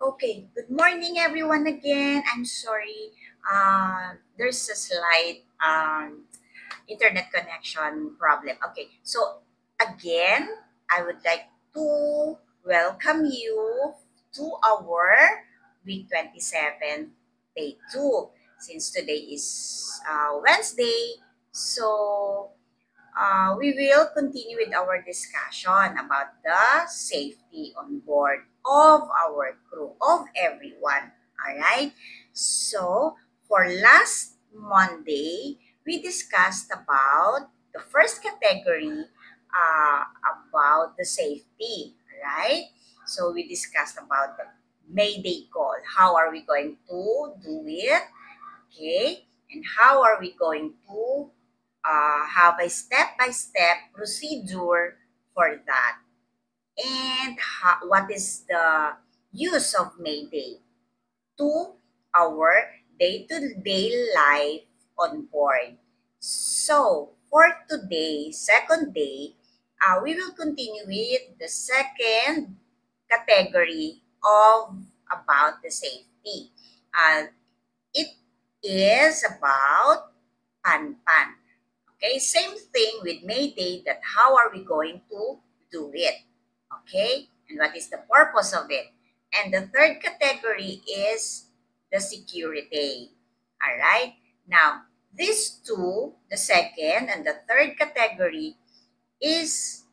Okay, good morning everyone again. I'm sorry. There's a slight internet connection problem. Okay, so again, I would like to welcome you to our week 27, day 2. Since today is Wednesday, so we will continue with our discussion about the safety on board of our crew, of everyone. All right. So, for last Monday, we discussed about the first category about the safety. Right. So, we discussed about the Mayday call. How are we going to do it? Okay. And how are we going to have a step-by-step procedure for that. And what is the use of Mayday to our day-to-day life on board. So, for today, second day, we will continue with the second category of about the safety. It is about pan-pan. Okay, same thing with Mayday that how are we going to do it? Okay, and what is the purpose of it? And the third category is the security. All right, now these two, the second and the third category, is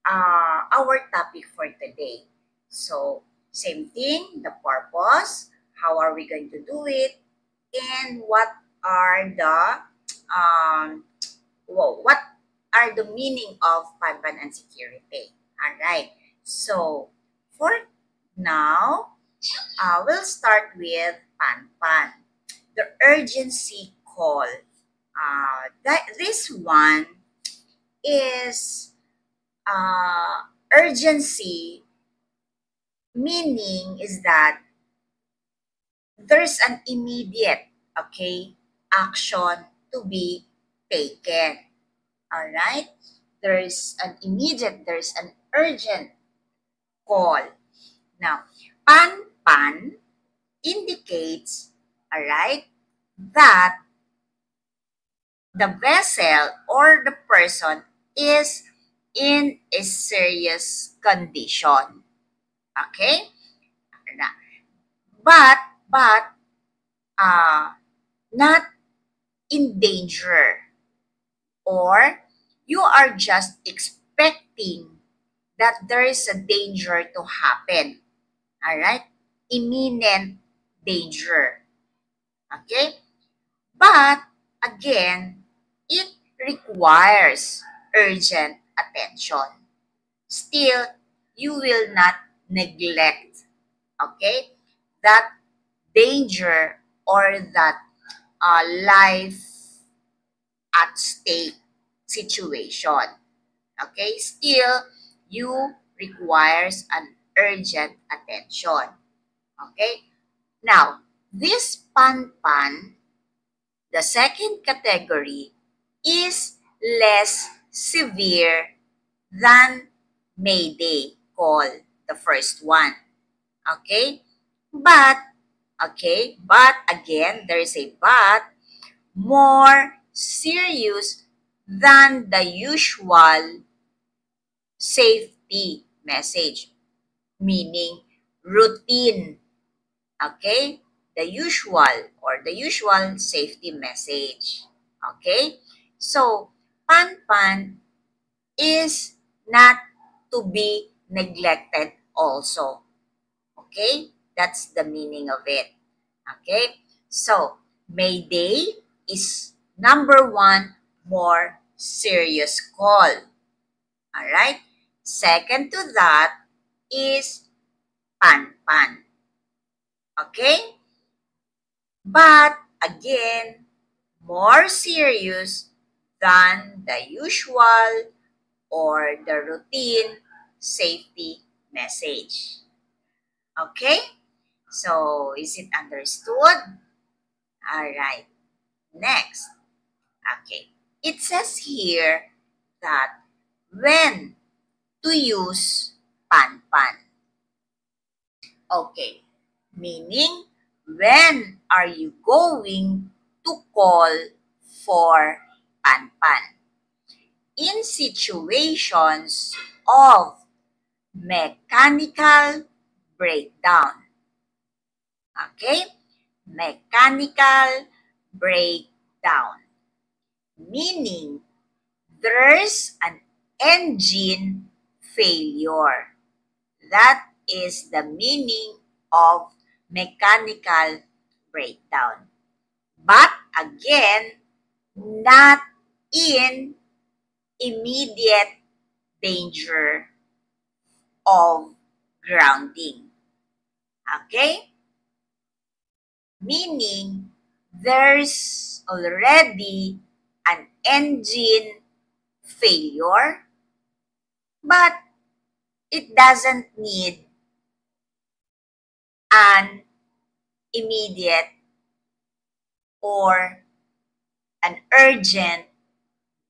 our topic for today. So, same thing, the purpose, how are we going to do it, and what are the um, what are the meaning of Panpan and security. All right. So for now, we'll start with Panpan. The urgency call. This one is urgency, meaning is that there's an immediate, okay, action to be taken. All right. There's an urgent call. Now, pan-pan indicates, all right, that the vessel or the person is in a serious condition. Okay? Na- but uh, not in danger, or you are just expecting that there is a danger to happen. All right? Imminent danger. Okay? But again, it requires urgent attention. Still, you will not neglect, okay, that danger or that life at stake situation. Okay? Still, you requires an urgent attention. Okay? Now, this pan-pan, the second category, is less severe than Mayday call, the first one. Okay? But, but again, there is a but, more serious than the usual safety message, meaning routine. Okay? The usual safety message. Okay? So, pan-pan is not to be neglected also. Okay? That's the meaning of it. Okay? So, Mayday is number one, more serious call. Alright? Second to that is pan-pan. Okay? But again, more serious than the usual or the routine safety message. Okay? So, is it understood? All right. Next. Okay. It says here that when to use pan-pan. Okay. Meaning, when are you going to call for Panpan? In situations of mechanical breakdown. Okay? Mechanical breakdown. Meaning, there's an engine failure. That is the meaning of mechanical breakdown. But again, not in immediate danger of grounding. Okay? Meaning, there's already an engine failure, but it doesn't need an immediate or an urgent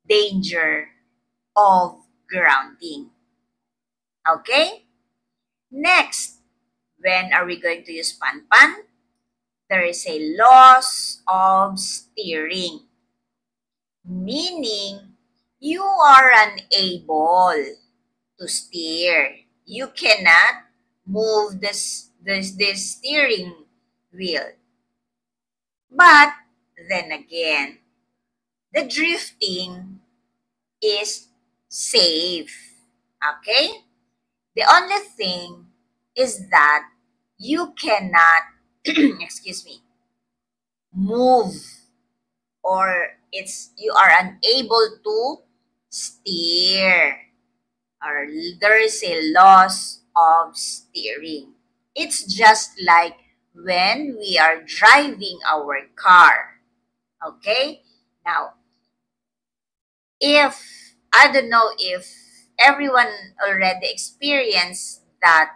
danger of grounding. Okay? Next, when are we going to use Panpan? There is a loss of steering, meaning you are unable to steer. You cannot move this steering wheel. But then again, the drifting is safe. Okay? The only thing is that you cannot, excuse me, move, or you are unable to steer, or there is a loss of steering. It's just like when we are driving our car. Okay? Now, if I don't know if everyone already experienced that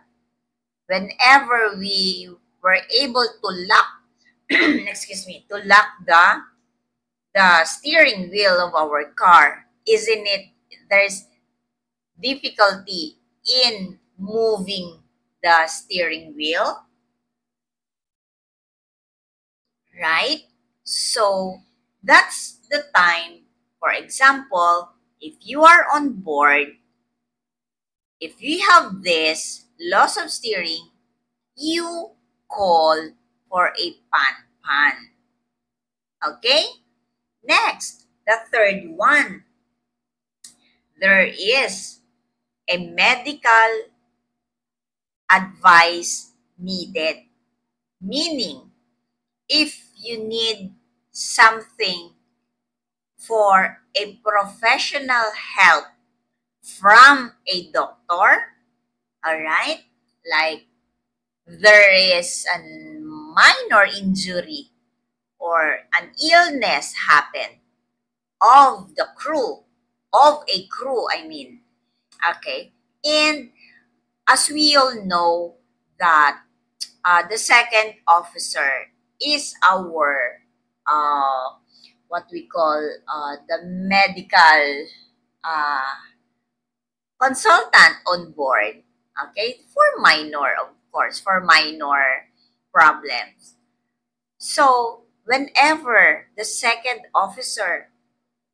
whenever we were able to lock excuse me, to lock the steering wheel of our car, isn't it there's difficulty in moving the steering wheel, right? So that's the time, for example, if you are on board, if you have this loss of steering, you call for a pan. Okay? Next, the third one, there is a medical advice needed. Meaning, if you need something for a professional help from a doctor, all right, like there is a minor injury or an illness happen of the crew, of a crew, I mean, okay, and as we all know that the second officer is our what we call the medical uh, consultant on board. Okay, for minor, of course, for minor problems. So whenever the second officer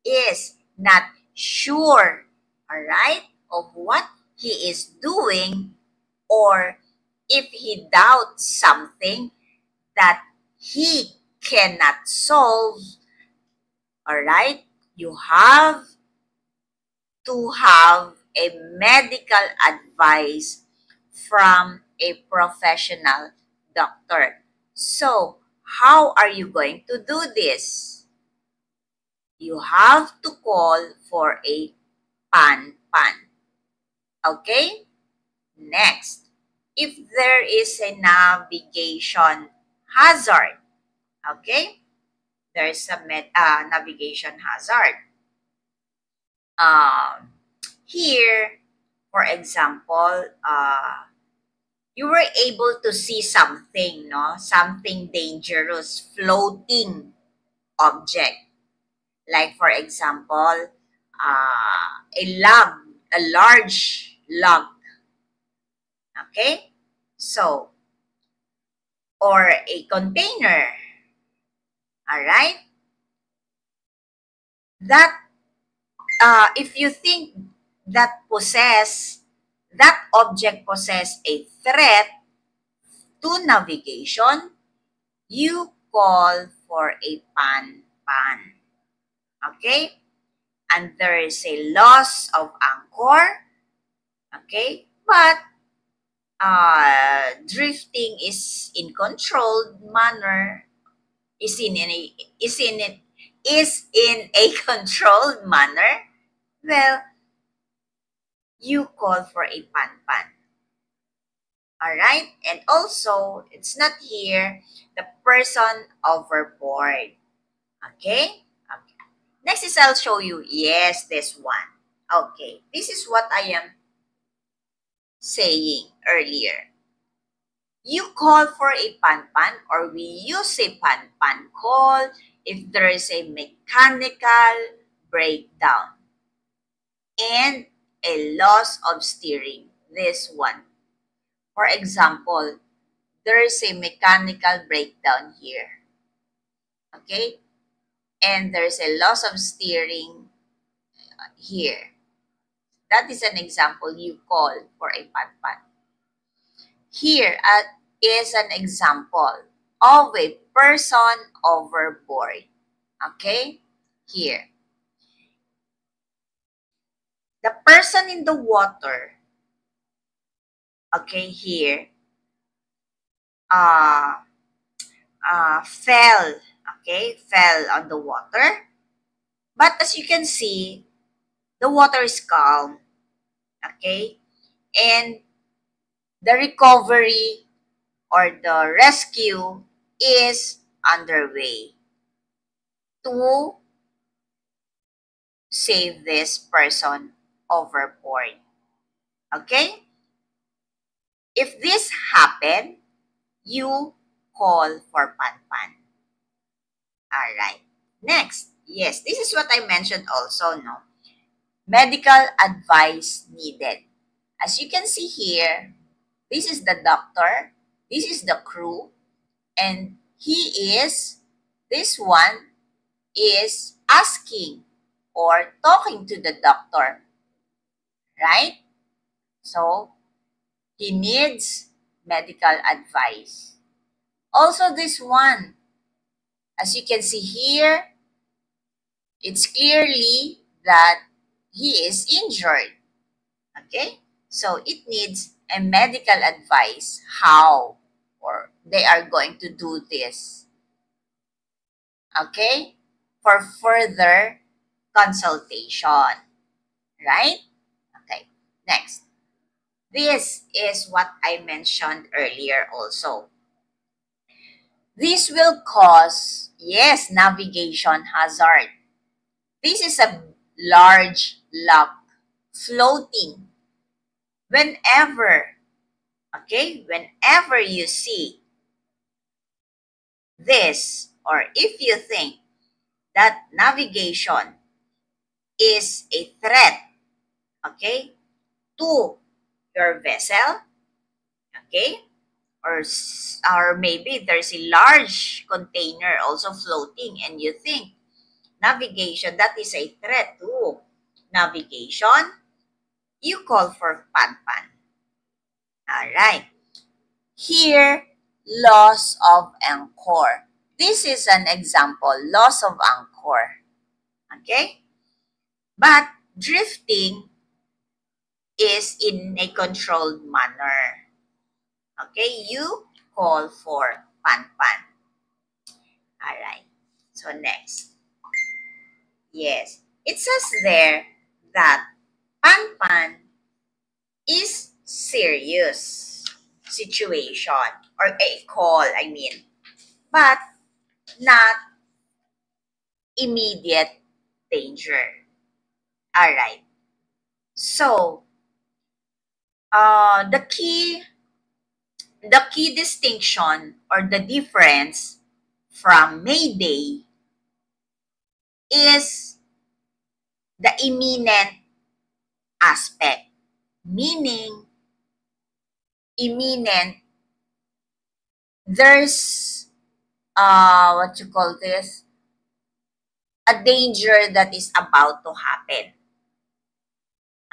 is not sure, all right, of what he is doing, or if he doubts something that he cannot solve, all right, you have to have a medical advice from a professional doctor. So, how are you going to do this? You have to call for a pan. Okay? Next, if there is a navigation hazard, okay? There is a navigation hazard. Um, Here, for example, you were able to see something, no? Something dangerous, floating object. Like, for example, a large log. Okay? So, or a container. All right? That if you think that object possess a threat to navigation, you call for a pan-pan. Okay? And there is a loss of anchor. Okay? But drifting is in controlled manner, is in a is in it is in a controlled manner. Well, you call for a pan-pan. All right? And also, it's not here the person overboard. Okay? Okay. Next is I'll show you. Yes, this one. Okay. This is what I am saying earlier. You call for a pan-pan or we use a pan-pan call if there is a mechanical breakdown and a loss of steering. This one. For example, there is a mechanical breakdown here. Okay? And there's a loss of steering here. That is an example you call for a pan-pan. Here is an example of a person overboard. Okay? Here. The person in the water, okay, here, uh, fell, okay, fell on the water. But as you can see, the water is calm, okay? And the recovery or the rescue is underway to save this person overboard. Okay? If this happen, you call for pan-pan. Alright. Next. Yes, this is what I mentioned also, no? Medical advice needed. As you can see here, this is the doctor, this is the crew, and this one is asking or talking to the doctor, right? So, he needs medical advice. Also, this one, as you can see here, it's clearly that he is injured. Okay? So, it needs a medical advice how or they are going to do this. Okay? For further consultation. Right? Okay. Next. This is what I mentioned earlier also. This will cause, yes, navigation hazard. This is a large log floating. Whenever you see this, or if you think that navigation is a threat, okay, to your vessel, okay, or maybe there's a large container also floating and you think navigation, that is a threat to navigation, you call for pan-pan. All right. Here, loss of anchor. This is an example, loss of anchor. Okay? But drifting is in a controlled manner. Okay? You call for pan-pan. All right. So next. Yes. It says there that pan-pan is serious situation or a call, I mean, but not immediate danger. All right. So, uh, the key the key distinction or the difference from Mayday is the imminent aspect, meaning imminent there's what you call this, a danger that is about to happen.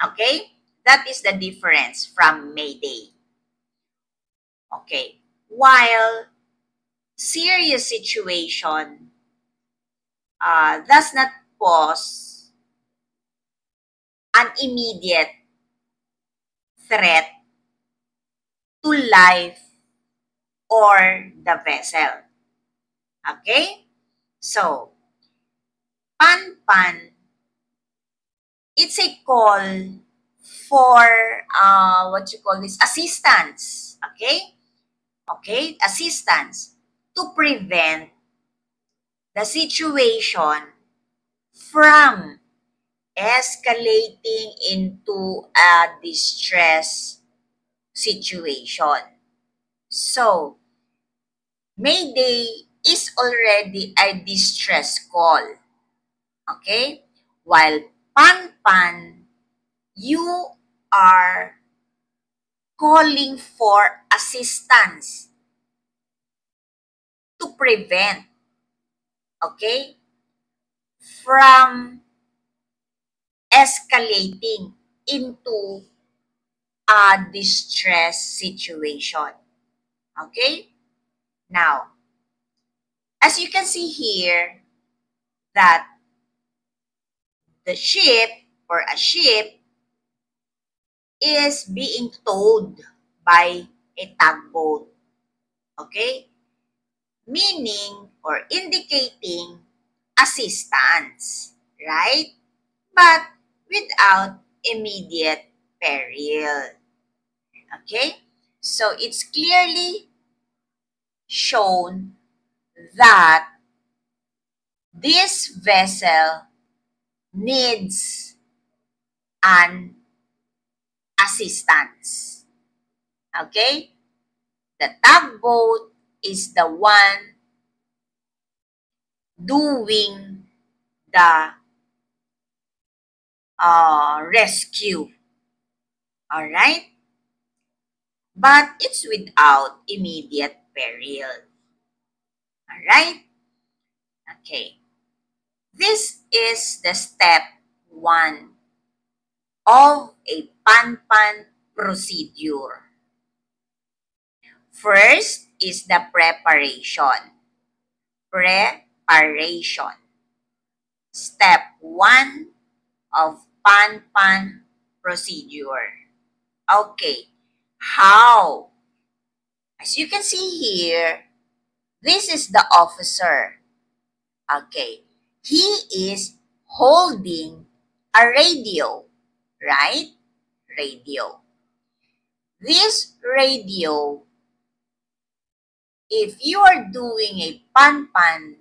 Okay? That is the difference from Mayday. Okay. While serious situation does not pose an immediate threat to life or the vessel. Okay? So, pan-pan, it's a call for what you call this, assistance. Okay? Okay? Assistance to prevent the situation from escalating into a distress situation. So, Mayday is already a distress call. Okay? While Pan-Pan, you are calling for assistance to prevent, okay, from escalating into a distress situation. Okay? Now, as you can see here, that the ship or a ship is being towed by a tugboat. Okay? Meaning or indicating assistance, right? But without immediate peril. Okay? So it's clearly shown that this vessel needs an assistance. Okay? The tugboat is the one doing the rescue. All right? But it's without immediate peril. All right? Okay. This is the step 1 of a pan-pan procedure. First is the preparation. Preparation. Step 1 of pan-pan procedure. Okay. How? As you can see here, this is the officer. Okay. He is holding a radio, right? Radio. This radio, if you are doing a pan-pan,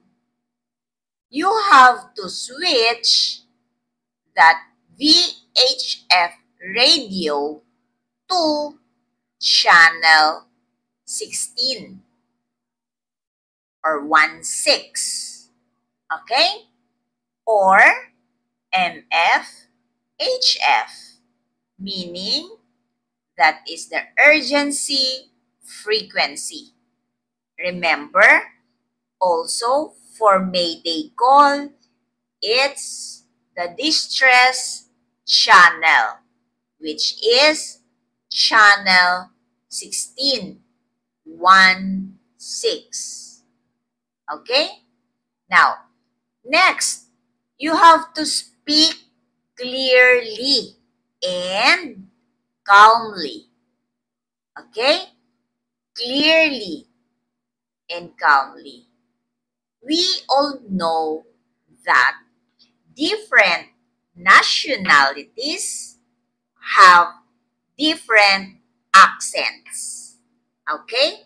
you have to switch that VHF radio to channel 16 or 16. Okay? Or MF HF, meaning that is the urgency frequency. Remember, also for Mayday call, it's the distress channel, which is channel 16, 16. Okay? Now, next, you have to speak clearly and calmly. Okay? Clearly and calmly. We all know that different nationalities have different accents. Okay?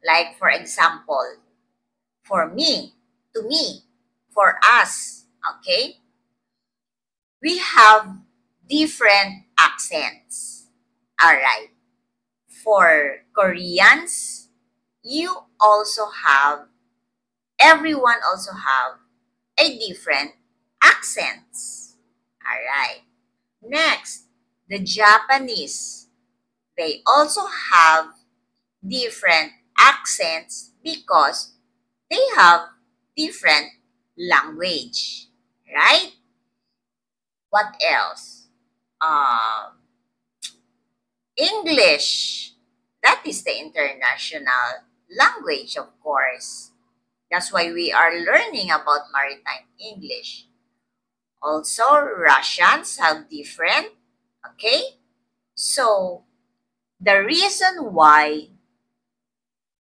Like for example, for me, to me, for us, okay? We have different accents. Alright. For Koreans, everyone also have a different accents. Alright. Next, the Japanese, they also have different accents because they have different language, right? What else? English. That is the international language, of course. That's why we are learning about maritime English. Also, Russians have different, okay? So, the reason why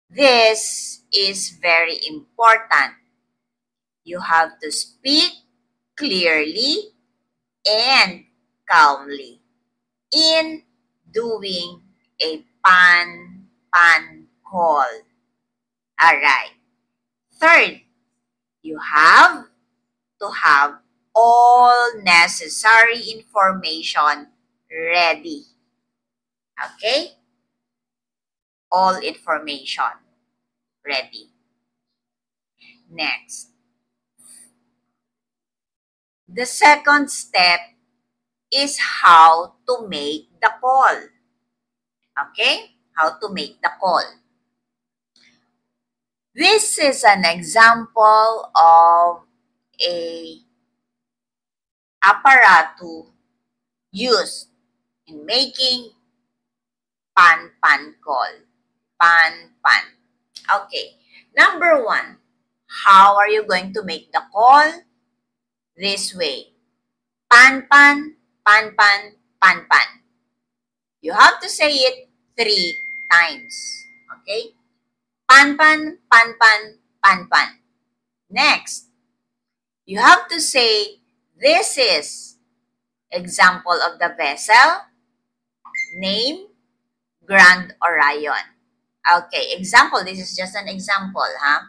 this is very important, you have to speak clearly and calmly in doing a pan call. Alright. Third, you have to have all necessary information ready. Okay? All information ready. Next. The second step is how to make the call. Okay? How to make the call. This is an example of a apparatus used in making pan call. Pan. Okay. Number one, how are you going to make the call? This way. Pan. You have to say it 3 times. Okay? Pan. Next, you have to say, this is example of the vessel, name, Grand Orion. Okay, example, this is just an example, huh?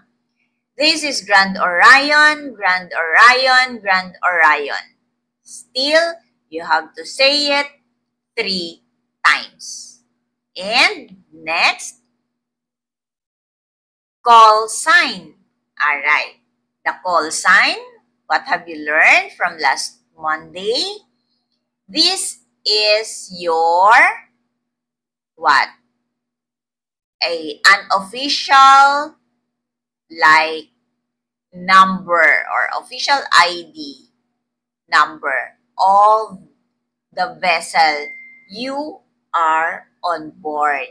This is Grand Orion. Still, you have to say it 3 times. And next, call sign. Alright, the call sign, what have you learned from last Monday? This is your, what? An official, like, number or official ID number of the vessel you are on board.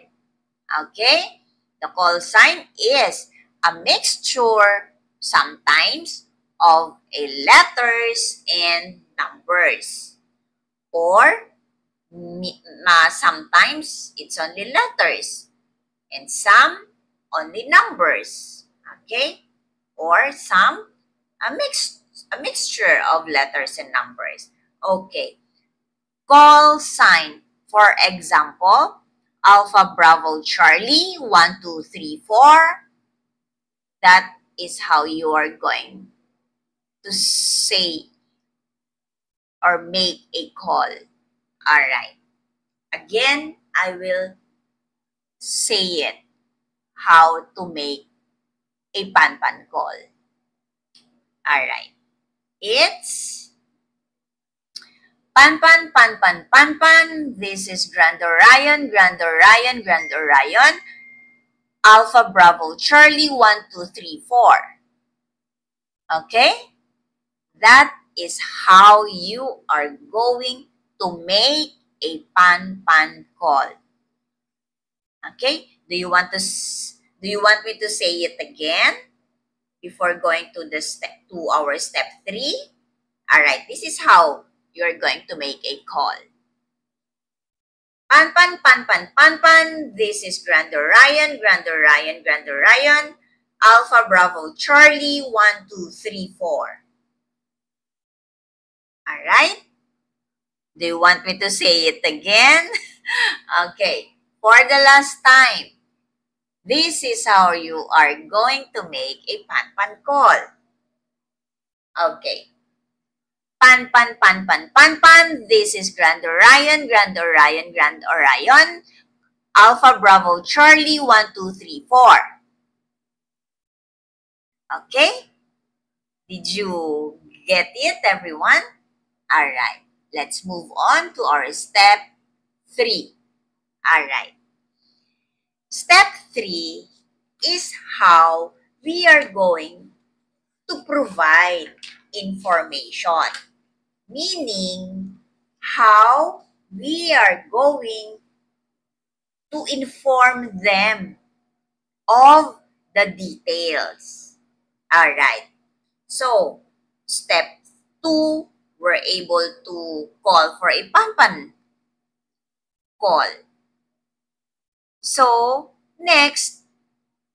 Okay? The call sign is a mixture sometimes of letters and numbers. Or sometimes it's only letters and some only numbers. Okay? Or some a mixture of letters and numbers. Okay. Call sign. For example, Alpha Bravo Charlie 1 2 3 4. That is how you are going to say or make a call. Alright. Again, I will say it. How to make a pan call. Alright. It's pan. This is Grand Orion. Alpha Bravo Charlie 1 2 3 4. Okay? That is how you are going to make a pan call. Okay? Do you want me to say it again before going to our step 3? All right, this is how you're going to make a call. Pan. This is Grand Orion. Alpha Bravo Charlie 1 2 3 4. All right? Do you want me to say it again? Okay. For the last time, this is how you are going to make a pan call. Okay. Pan. This is Grand Orion. Alpha Bravo Charlie 1 2 3 4. Okay? Did you get it, everyone? Alright. Let's move on to our step 3. Alright. Step 3 is how we are going to provide information. Meaning, how we are going to inform them of the details. Alright. So, step 2, we're able to call for a Panpan call. So, next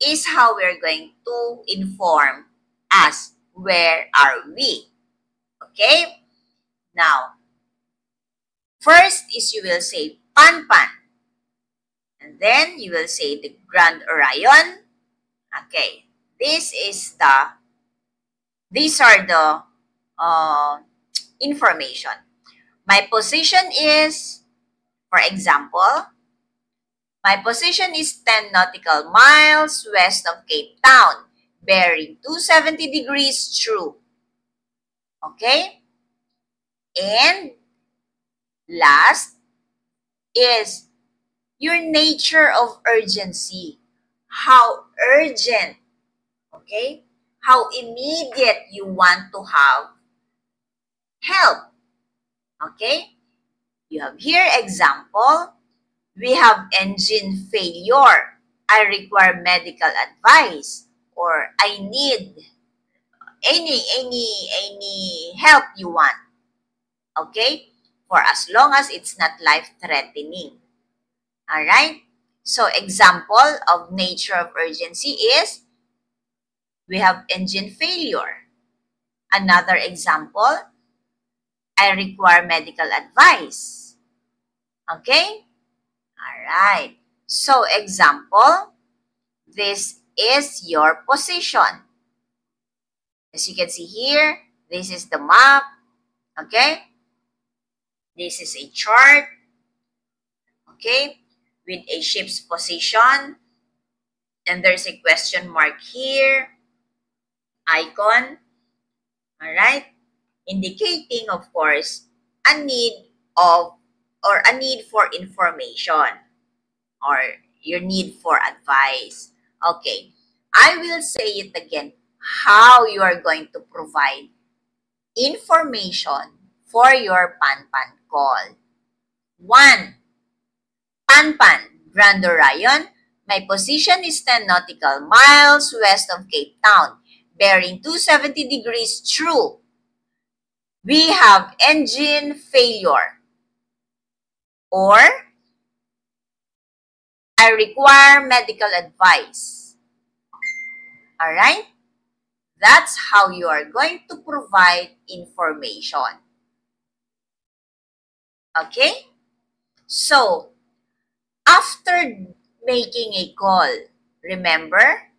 is how we're going to inform us where are we. Okay? Now, first is you will say Panpan. And then you will say the Grand Orion. Okay. These are the information. My position is, for example, my position is 10 nautical miles west of Cape Town, bearing 270 degrees true. Okay? And last is your nature of urgency. How urgent, okay? How immediate you want to have help. Okay? You have here example. We have engine failure. I require medical advice, or I need any help you want. Okay? For as long as it's not life-threatening. Alright? So, example of nature of urgency is we have engine failure. Another example, I require medical advice. Okay? Alright. So, example, this is your position. As you can see here, this is the map. Okay? This is a chart. Okay? With a ship's position. And there's a question mark here. Icon. Alright? Indicating, of course, a need of or a need for information or your need for advice. Okay, I will say it again, how you are going to provide information for your Panpan call. 1. Panpan, Grand Orion. My position is 10 nautical miles west of Cape Town, bearing 270 degrees true. We have engine failure. Or, I require medical advice. Alright? That's how you are going to provide information. Okay? So, after making a call, remember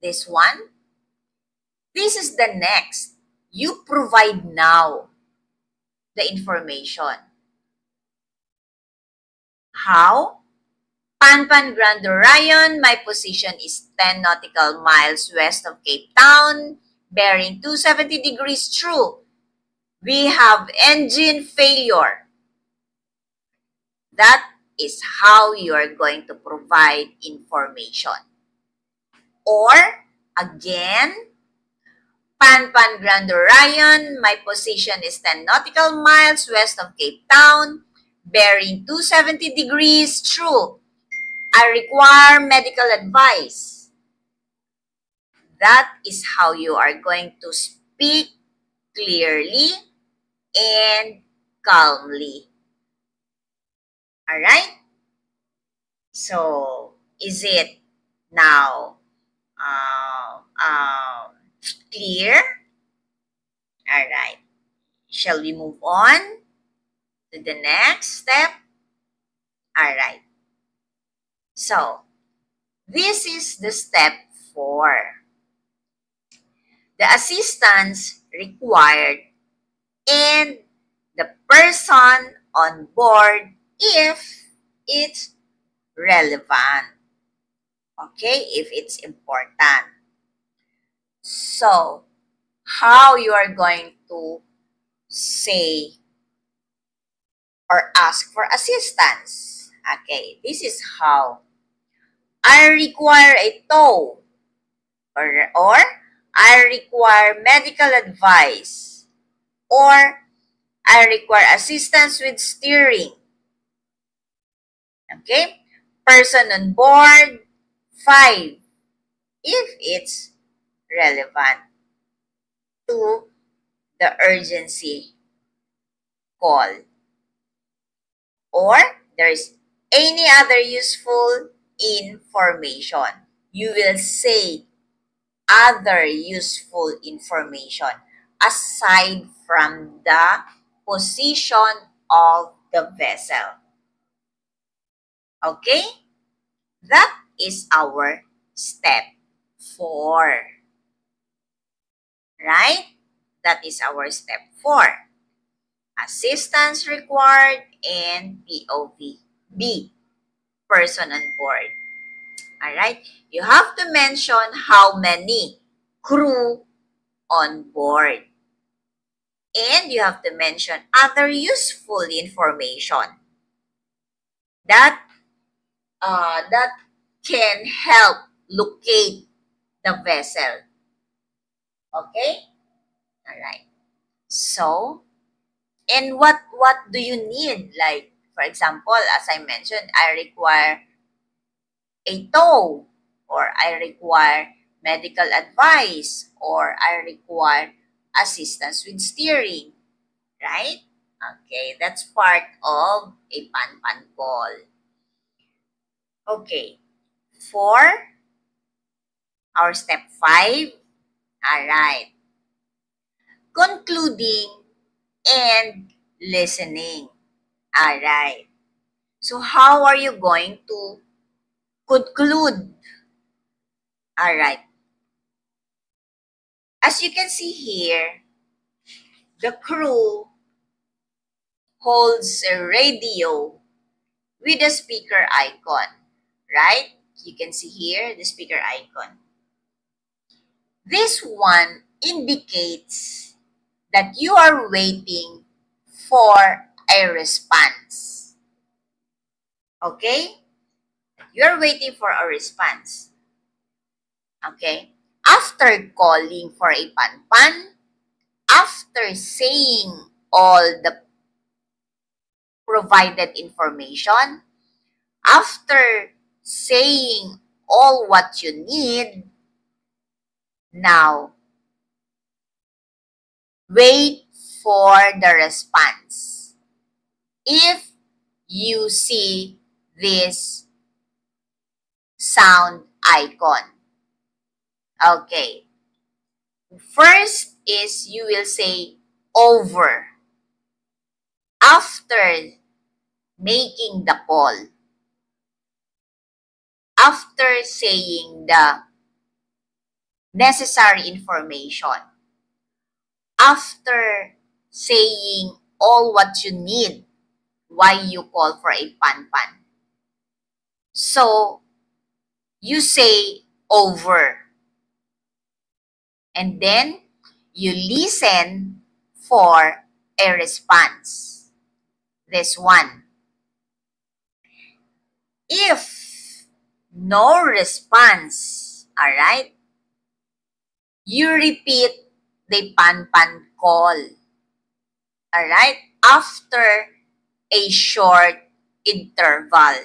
this one? This is the next. You provide now the information. How? Panpan, Grand Orion, my position is 10 nautical miles west of Cape Town, bearing 270 degrees true. We have engine failure. That is how you are going to provide information. Or, again, Panpan, Grand Orion, my position is 10 nautical miles west of Cape Town, bearing 270 degrees true. I require medical advice. That is how you are going to speak clearly and calmly. Alright? So, is it now clear? Alright. Shall we move on to the next step? Alright. So, this is the step 4. The assistance required and the person on board if it's relevant. Okay, if it's important. So, how you are going to say or ask for assistance? Okay, this is how. I require a tow, or I require medical advice, or I require assistance with steering. Okay? Person on board, 5, if it's relevant to the urgency call. Or there's any other useful information. You will say other useful information aside from the position of the vessel. Okay? That is our step 4. Right? That is our step 4. Assistance required and POV. B, person on board. Alright? You have to mention how many crew on board. And you have to mention other useful information that that can help locate the vessel. Okay? Alright. So, and what do you need? Like, for example, as I mentioned, I require a tow, or I require medical advice, or I require assistance with steering, right? Okay, that's part of a pan-pan call. Okay, for our step 5, all right, concluding and listening. All right, so how are you going to conclude? All right, as you can see here, the crew holds a radio with a speaker icon, right? You can see here the speaker icon. This one indicates that you are waiting for a response. Okay? You're waiting for a response. Okay? After calling for a pan-pan, after saying all the provided information, after saying all what you need, now wait for the response. If you see this sound icon. Okay. First is you will say over after making the call. After saying the necessary information. After saying all what you need, why you call for a pan-pan. So, you say over. And then, you listen for a response. This one. If no response, alright, you repeat the pan-pan call. Alright, after a short interval.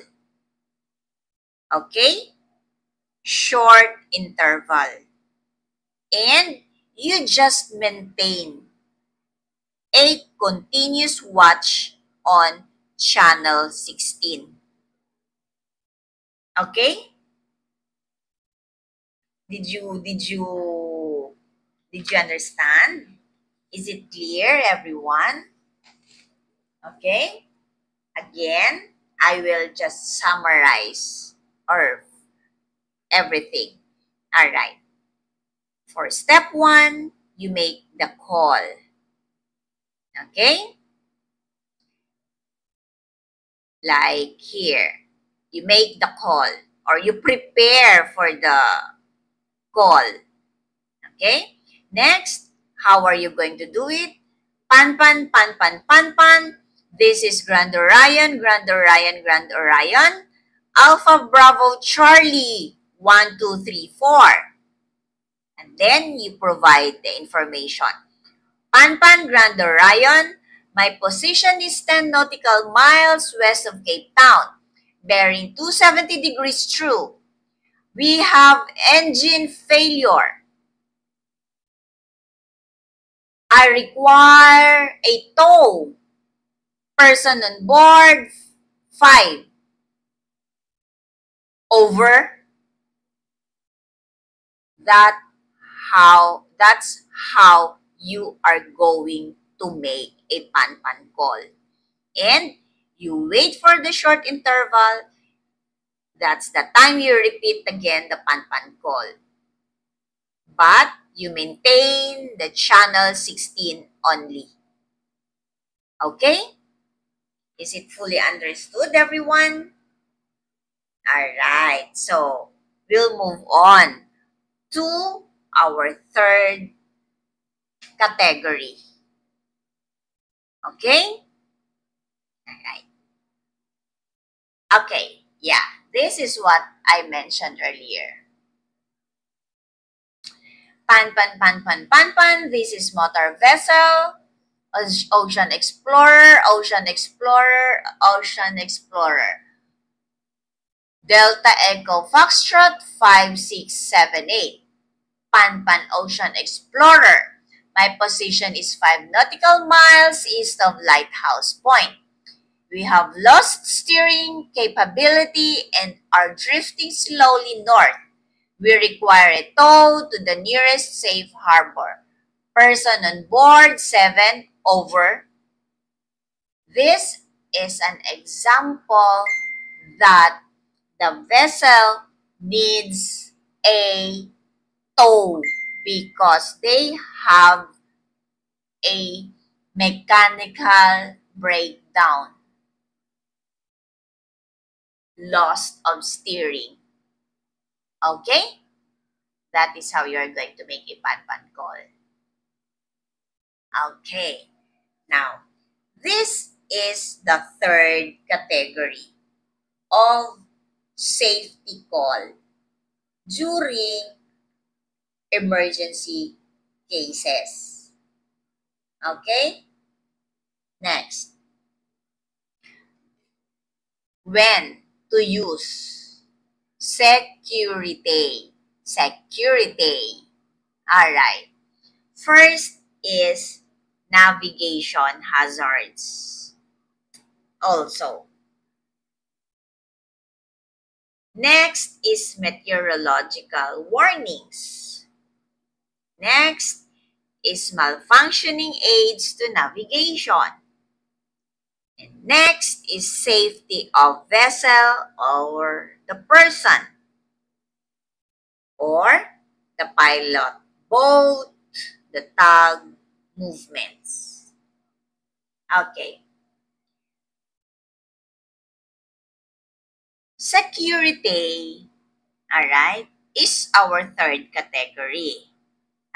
Okay? Short interval. And you just maintain a continuous watch on channel 16. Okay? Did you understand? Is it clear, everyone? Okay? Again, I will just summarize or everything. All right. For step 1, you make the call. Okay? Like here, you make the call or you prepare for the call. Okay? Next, how are you going to do it? Pan, pan, pan. This is Grand Orion, Grand Orion, Grand Orion. Alpha Bravo Charlie 1234. And then you provide the information. Panpan Grand Orion, my position is 10 nautical miles west of Cape Town, bearing 270 degrees true. We have engine failure. I require a tow. Person on board, 5. Over. That's how you are going to make a panpan call. And you wait for the short interval. That's the time you repeat again the panpan call. But you maintain the channel 16 only. Okay? Is it fully understood, everyone? Alright, so we'll move on to our third category. Okay? Alright. Okay, yeah, this is what I mentioned earlier. Pan. This is motor vessel. Ocean Explorer, Ocean Explorer, Ocean Explorer. Delta Echo Foxtrot 5678. Pan Ocean Explorer. My position is 5 nautical miles east of Lighthouse Point. We have lost steering capability and are drifting slowly north. We require a tow to the nearest safe harbor. Person on board, 7. Over. This is an example that the vessel needs a tow because they have a mechanical breakdown, loss of steering. Okay? That is how you are going to make a panpan call. Okay. Now, this is the third category of safety call during emergency cases. Okay? Next. When to use security. Security. Alright. First is navigation hazards. Also. Next is meteorological warnings. Next is malfunctioning aids to navigation. And next is safety of vessel or the person or the pilot, both the tug movements. Okay. Security, alright, is our third category.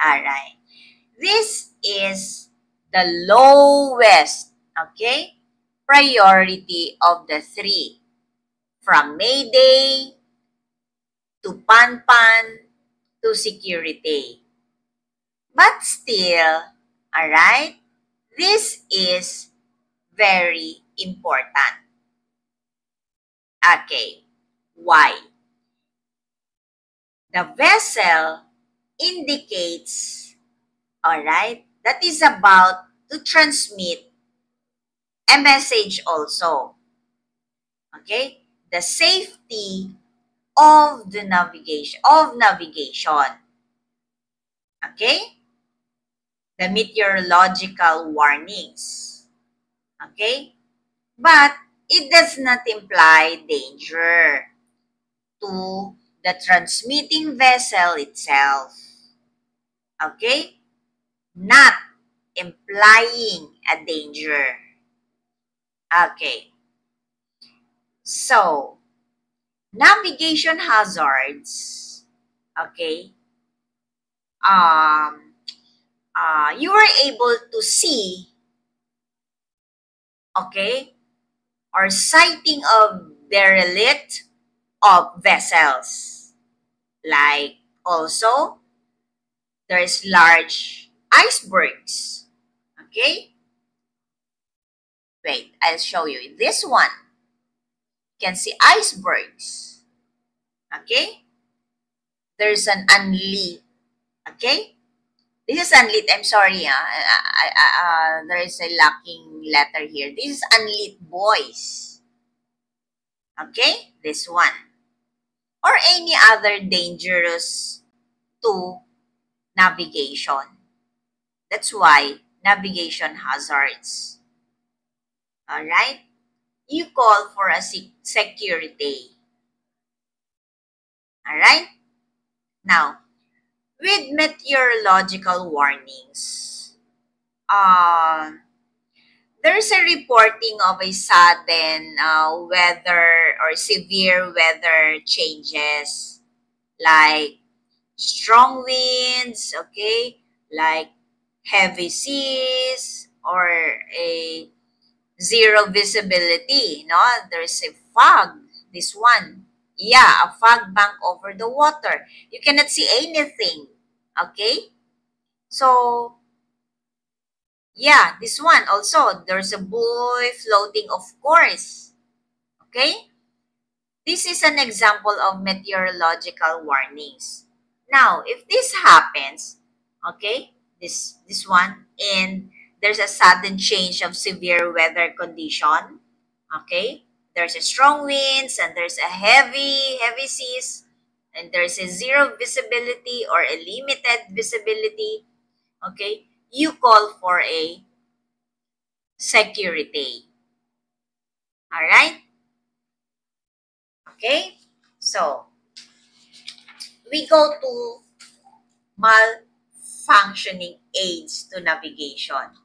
Alright. This is the lowest, okay, priority of the three. From Mayday to Panpan to security. But still, alright, this is very important. Okay, why? The vessel indicates, alright, that is about to transmit a message also. Okay, the safety of the navigation, Okay, the meteorological warnings. Okay, but it does not imply danger to the transmitting vessel itself. Okay? Not implying a danger. Okay. So, navigation hazards, okay, you were able to see, okay, or sighting of derelict of vessels. Like also, there's large icebergs. Okay? Wait, I'll show you. This one, you can see icebergs. Okay? There's an unlit. Okay? This is unlit. I'm sorry. There is a lacking letter here. This is unlit buoys. Okay? This one. Or any other dangerous to navigation. That's why navigation hazards. Alright? You call for a security. Alright? Now, with meteorological warnings, uh, there's a reporting of a sudden weather or severe weather changes like strong winds, okay, like heavy seas or a zero visibility, no? There's a fog, this one. Yeah, a fog bank over the water. You cannot see anything, okay? So, yeah, this one also, there's a buoy floating, of course, okay? This is an example of meteorological warnings. Now, if this happens, okay, this one, and there's a sudden change of severe weather condition, okay, there's a strong winds and there's a heavy seas, and there's a zero visibility or a limited visibility, okay, you call for a security. All right? Okay? So, we go to malfunctioning aids to navigation.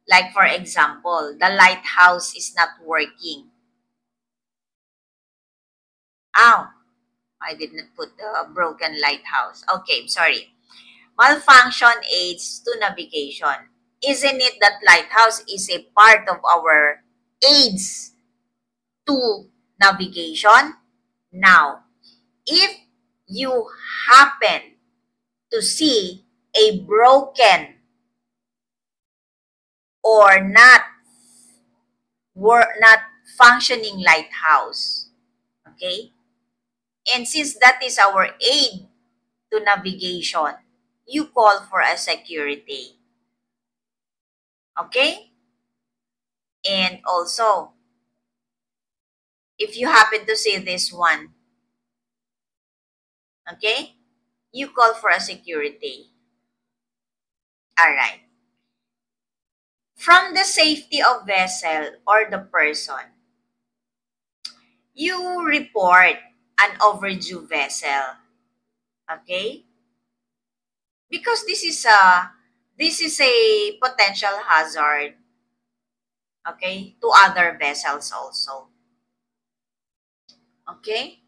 Like for example, the lighthouse is not working. Ow, I did not put the broken lighthouse. Okay, sorry. Malfunction aids to navigation. Isn't it that lighthouse is a part of our aids to navigation? Now, if you happen to see a broken or not functioning lighthouse, okay, and since that is our aid to navigation, you call for a security, okay. And also, if you happen to see this one, okay, you call for a security. All right. From the safety of vessel or the person, you report an overdue vessel, okay? Because this is a potential hazard, okay, to other vessels also, okay?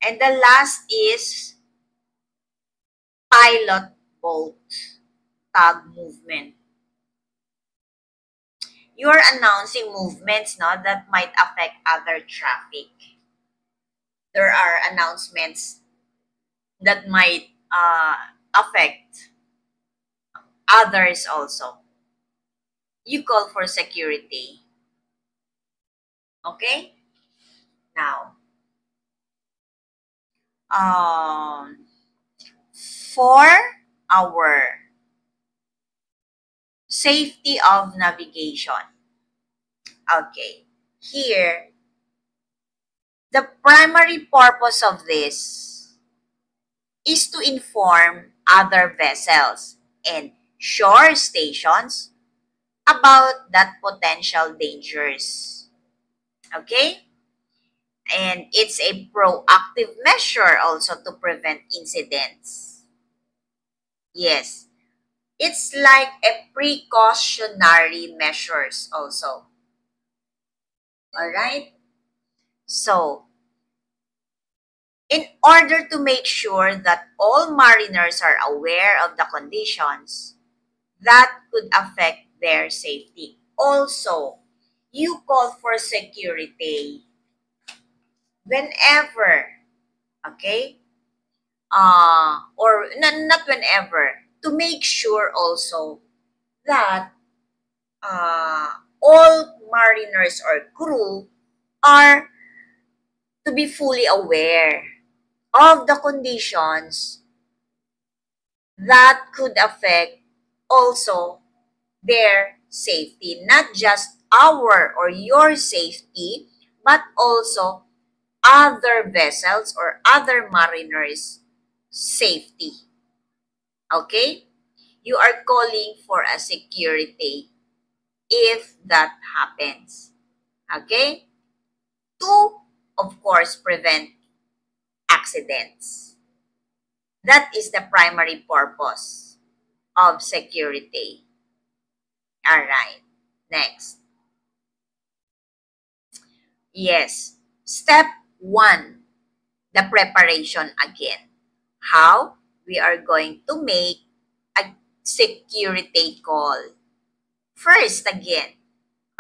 And the last is pilot boat tug movement. You are announcing movements, no, that might affect other traffic. There are announcements that might affect others also. You call for security. Okay? Now, um, for our safety of navigation, okay, here, the primary purpose of this is to inform other vessels and shore stations about that potential dangers. Okay? And it's a proactive measure also to prevent incidents. Yes. It's like a precautionary measures also. All right? So, in order to make sure that all mariners are aware of the conditions that could affect their safety. Also, you call for security. whenever, okay, or not whenever, to make sure also that all mariners or crew are to be fully aware of the conditions that could affect also their safety, not just our or your safety, but also other vessels or other mariners' safety. Okay? You are calling for a security if that happens. Okay? To, of course, prevent accidents. That is the primary purpose of security. All right. Next. Yes. Step 1, the preparation again. How we are going to make a security call. First, again,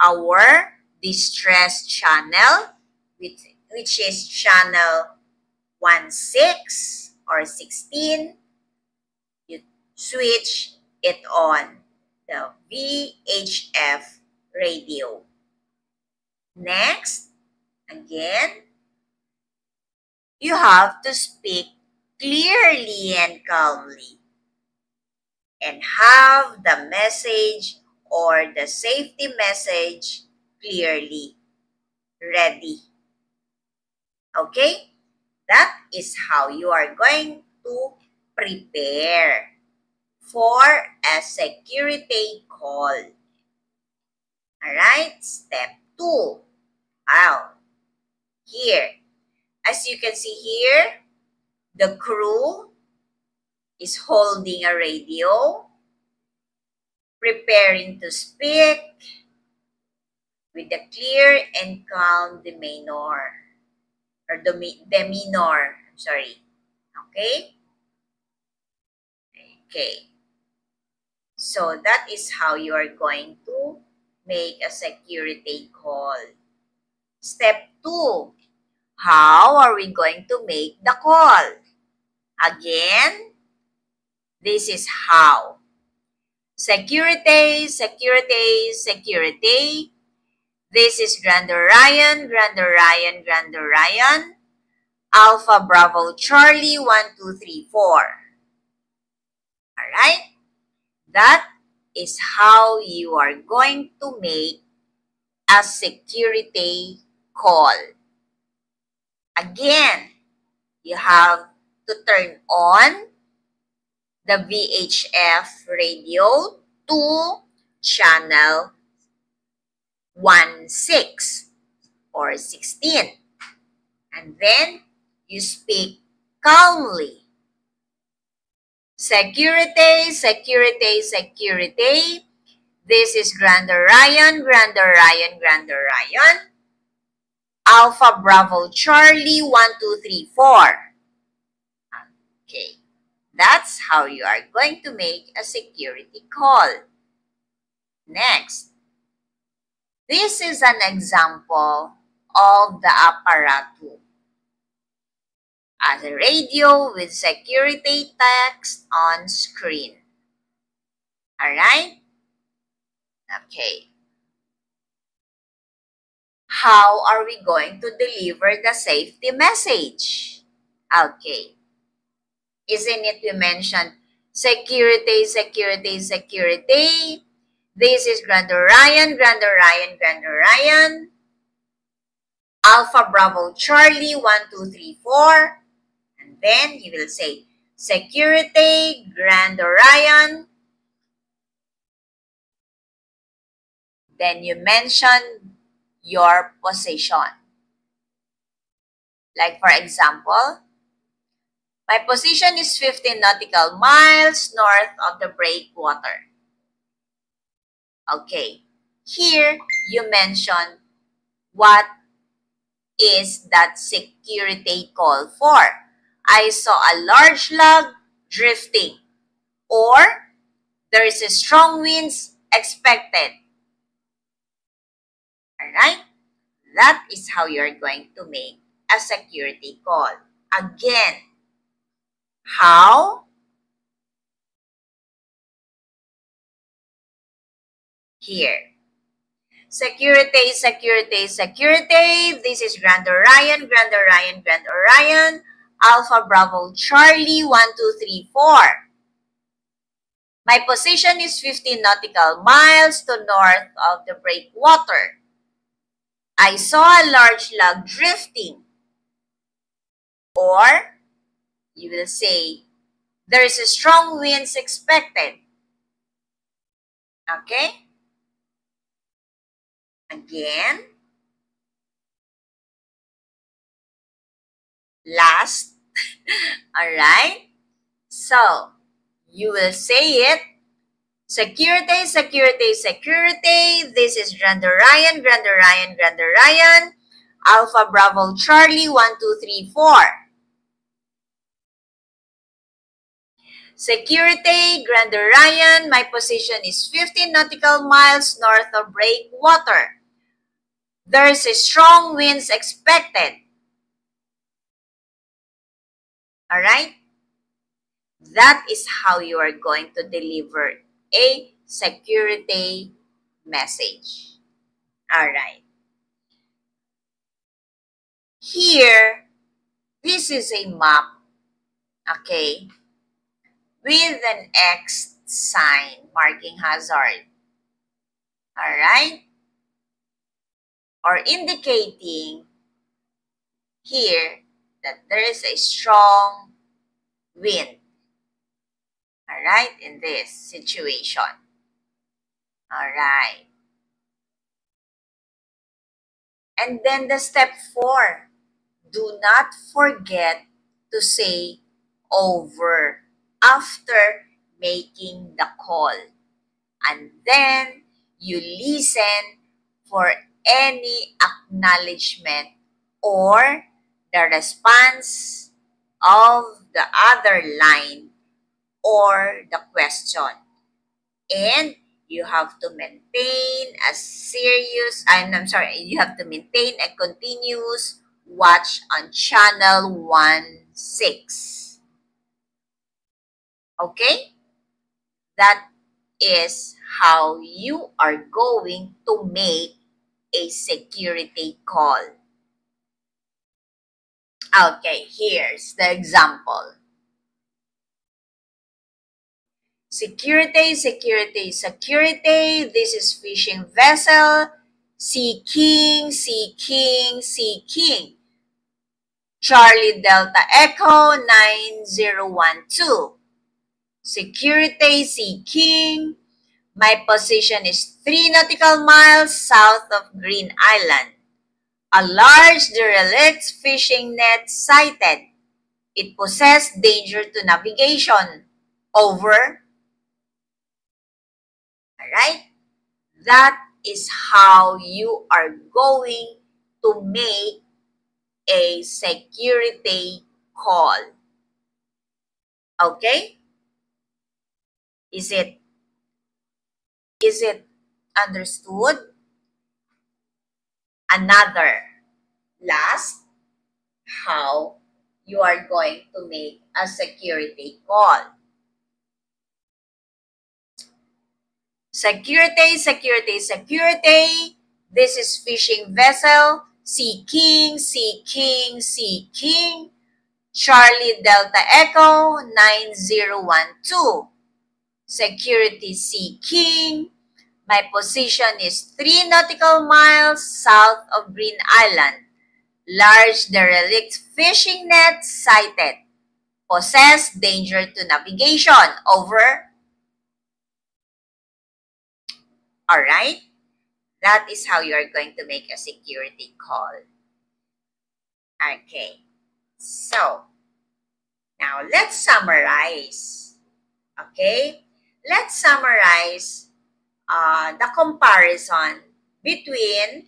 our distress channel, which is channel 16 or 16, you switch it on, the VHF radio. Next, again, you have to speak clearly and calmly and have the message or the safety message clearly ready. Okay? That is how you are going to prepare for a security call. Alright? Step 2. Wow. Here. As you can see here, the crew is holding a radio, preparing to speak with a clear and calm demeanor. Or demeanor. Sorry. Okay? Okay. So that is how you are going to make a security call. Step 2. How are we going to make the call? Again, this is how. Security, security, security. This is Grand Orion, Grand Orion, Grand Orion. Alpha Bravo Charlie 1, 2, 3, 4. Alright? That is how you are going to make a security call. Again, you have to turn on the VHF radio to channel 16 or 16. And then you speak calmly. Security, security, security. This is Grand Orion, Grand Orion, Grand Orion. Alpha Bravo Charlie 1, 2, 3, 4. Okay. That's how you are going to make a security call. Next. This is an example of the apparatus. As a radio with security text on screen. Alright? Okay. How are we going to deliver the safety message? Okay. Isn't it we mentioned security, security, security? This is Grand Orion, Grand Orion, Grand Orion. Alpha Bravo Charlie 1, 2, 3, 4. And then you will say security, Grand Orion. Then you mention your position. Like for example, my position is 15 nautical miles north of the breakwater. Okay, here you mention what is that security call for. I saw a large log drifting, or there is a strong winds expected. Alright? That is how you are going to make a security call. Again, how? Here. Security, security, security. This is Grand Orion, Grand Orion, Grand Orion. Alpha Bravo Charlie 1234. My position is 15 nautical miles to north of the breakwater. I saw a large log drifting. Or, you will say, there is a strong winds expected. Okay? Again. Last. Alright? So, you will say it. Security, security, security. This is Grand Orion, Grand Orion, Grand Orion. Alpha Bravo Charlie 1234. Security, Grand Orion. My position is 15 nautical miles north of breakwater. There is a strong winds expected. Alright? That is how you are going to deliver a security message. Alright. Here, this is a map, okay, with an X sign marking hazard. Alright? Or indicating here that there is a strong wind. Alright, in this situation. Alright. And then the step 4. Do not forget to say over after making the call. And then you listen for any acknowledgement or the response of the other line or the question. And you have to maintain a you have to maintain a continuous watch on channel 16. Okay? That is how you are going to make a security call. Okay, here's the example. Security, security, security. This is fishing vessel. Sea King, Sea King, Sea King. Charlie Delta Echo 9012. Security, Sea King. My position is 3 nautical miles south of Green Island. A large derelict fishing net sighted. It poses danger to navigation. Over. Alright? That is how you are going to make a security call. Okay? Is it understood? Another last, how you are going to make a security call. Security, security, security. This is fishing vessel. Sea King, Sea King, Sea King. Charlie Delta Echo 9012. Security, Sea King. My position is 3 nautical miles south of Green Island. Large derelict fishing net sighted. Poses danger to navigation. Over. Alright? That is how you are going to make a security call. Okay. So, now let's summarize. Okay? Let's summarize the comparison between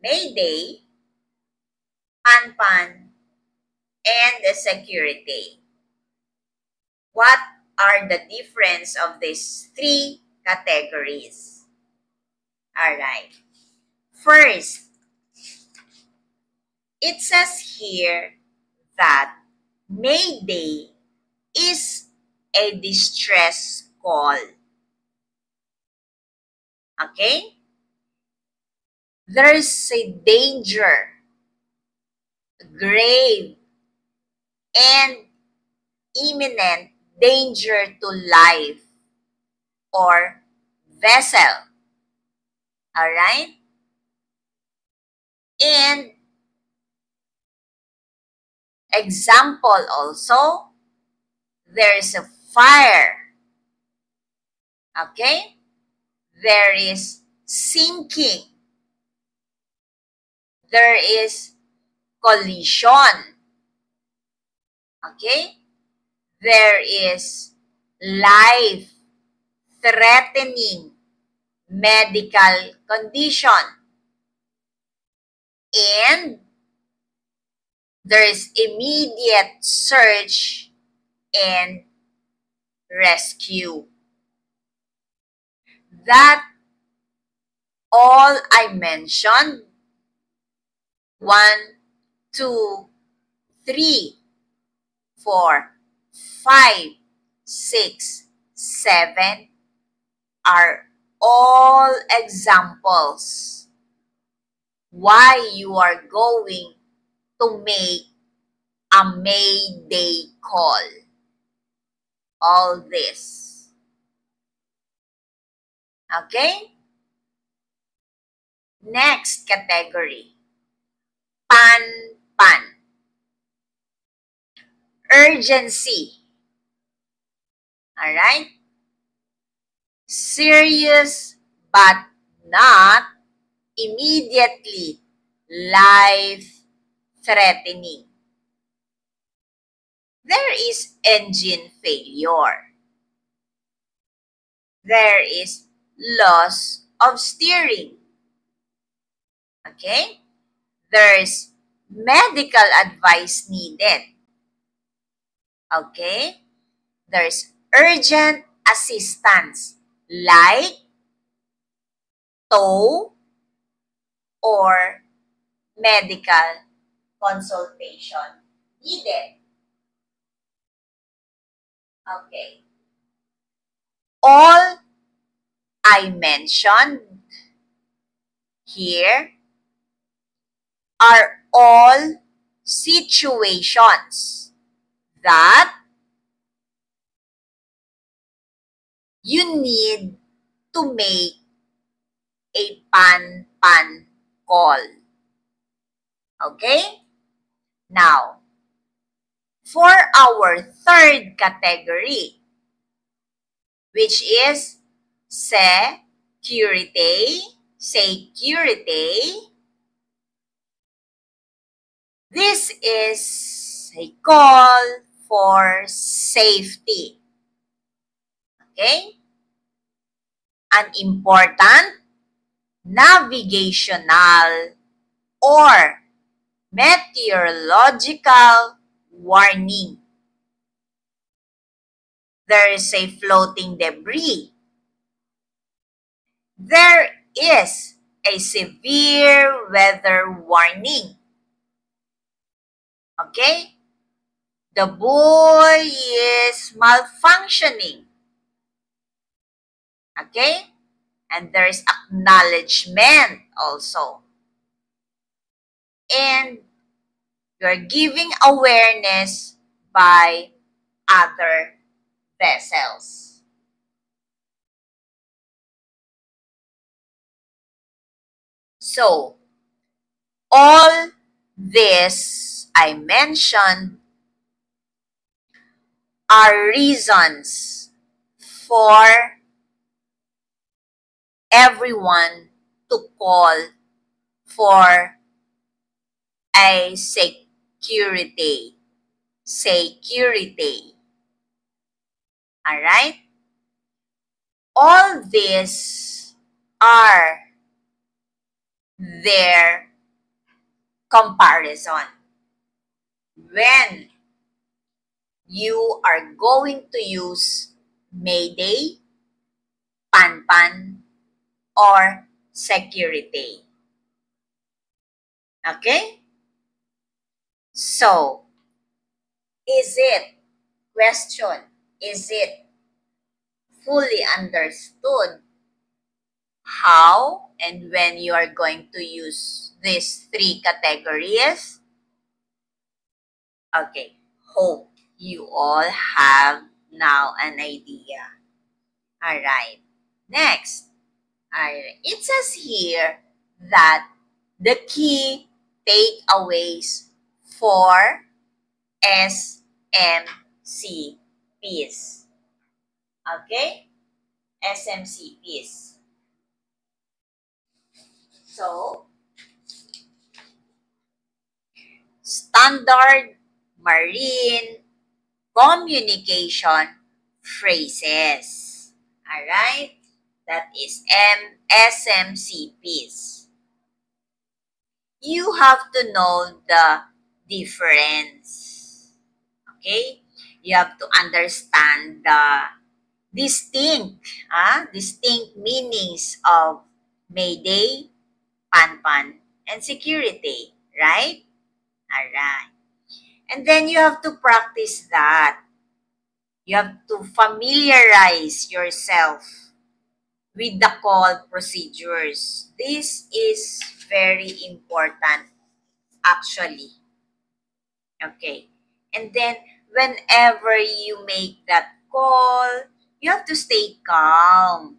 Mayday, Panpan, and the security. What are the difference of these 3 categories? Alright. First it says here that Mayday is a distress call. Okay? There is a danger, grave, and imminent danger to life or vessel. Alright? And example also, there is a fire. Okay? There is sinking. There is collision. Okay? There is life-threatening medical condition. And there is immediate search and rescue. That all I mentioned, 1, 2, 3, 4, 5, 6, 7 are all examples why you are going to make a Mayday call. All this. Okay? Next category. Pan-pan. Urgency. Alright? Serious but not immediately life-threatening. There is engine failure. There is loss of steering. Okay? There is medical advice needed. Okay? There is urgent assistance like tow or medical consultation needed. Okay. All I mentioned here are all situations that you need to make a pan-pan call. Okay? Now, for our third category, which is security, this is a call for safety. Okay? An important navigational or meteorological warning. There is a floating debris. There is a severe weather warning. Okay? The buoy is malfunctioning. Okay? And there is acknowledgement also. And you're giving awareness by other vessels. So, all this I mentioned are reasons for everyone to call for a security. Alright? All these are their comparison. When you are going to use Mayday, Pan-pan, or security. Okay? So, is it, question, is it fully understood how and when you are going to use these three categories? Okay, hope you all have now an idea. All right, next. Alright. It says here that the key takeaways for SMCPs. Okay? SMCPs. So, standard marine communication phrases. Alright? That is SMCPs. You have to know the difference. Okay? You have to understand the distinct meanings of Mayday, Panpan, and security, right? Alright. And then you have to practice that. You have to familiarize yourself with the call procedures. This is very important actually. Okay. And then whenever you make that call, you have to stay calm.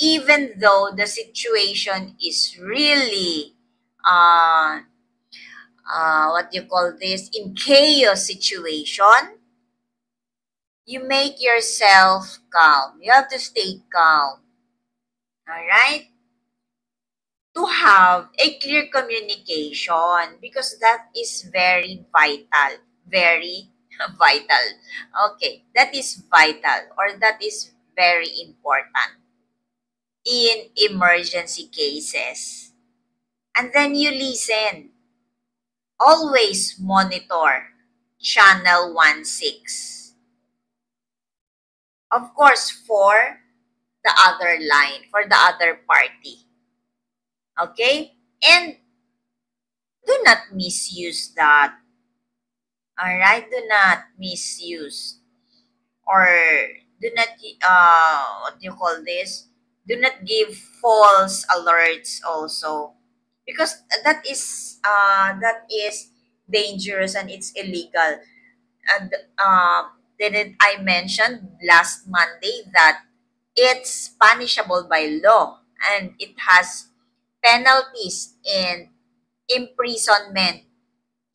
Even though the situation is really what you call this, in chaos situation, you make yourself calm. You have to stay calm. All right? To have a clear communication because that is very vital. Very vital. Okay, that is vital or that is very important in emergency cases. And then you listen. Always monitor channel 16. Of course, for the other line, for the other party. Okay? And do not misuse that. Alright? Do not misuse. Or do not, what do you call this? Do not give false alerts also. Because that is dangerous and it's illegal. And didn't I mention last Monday that it's punishable by law and it has penalties and imprisonment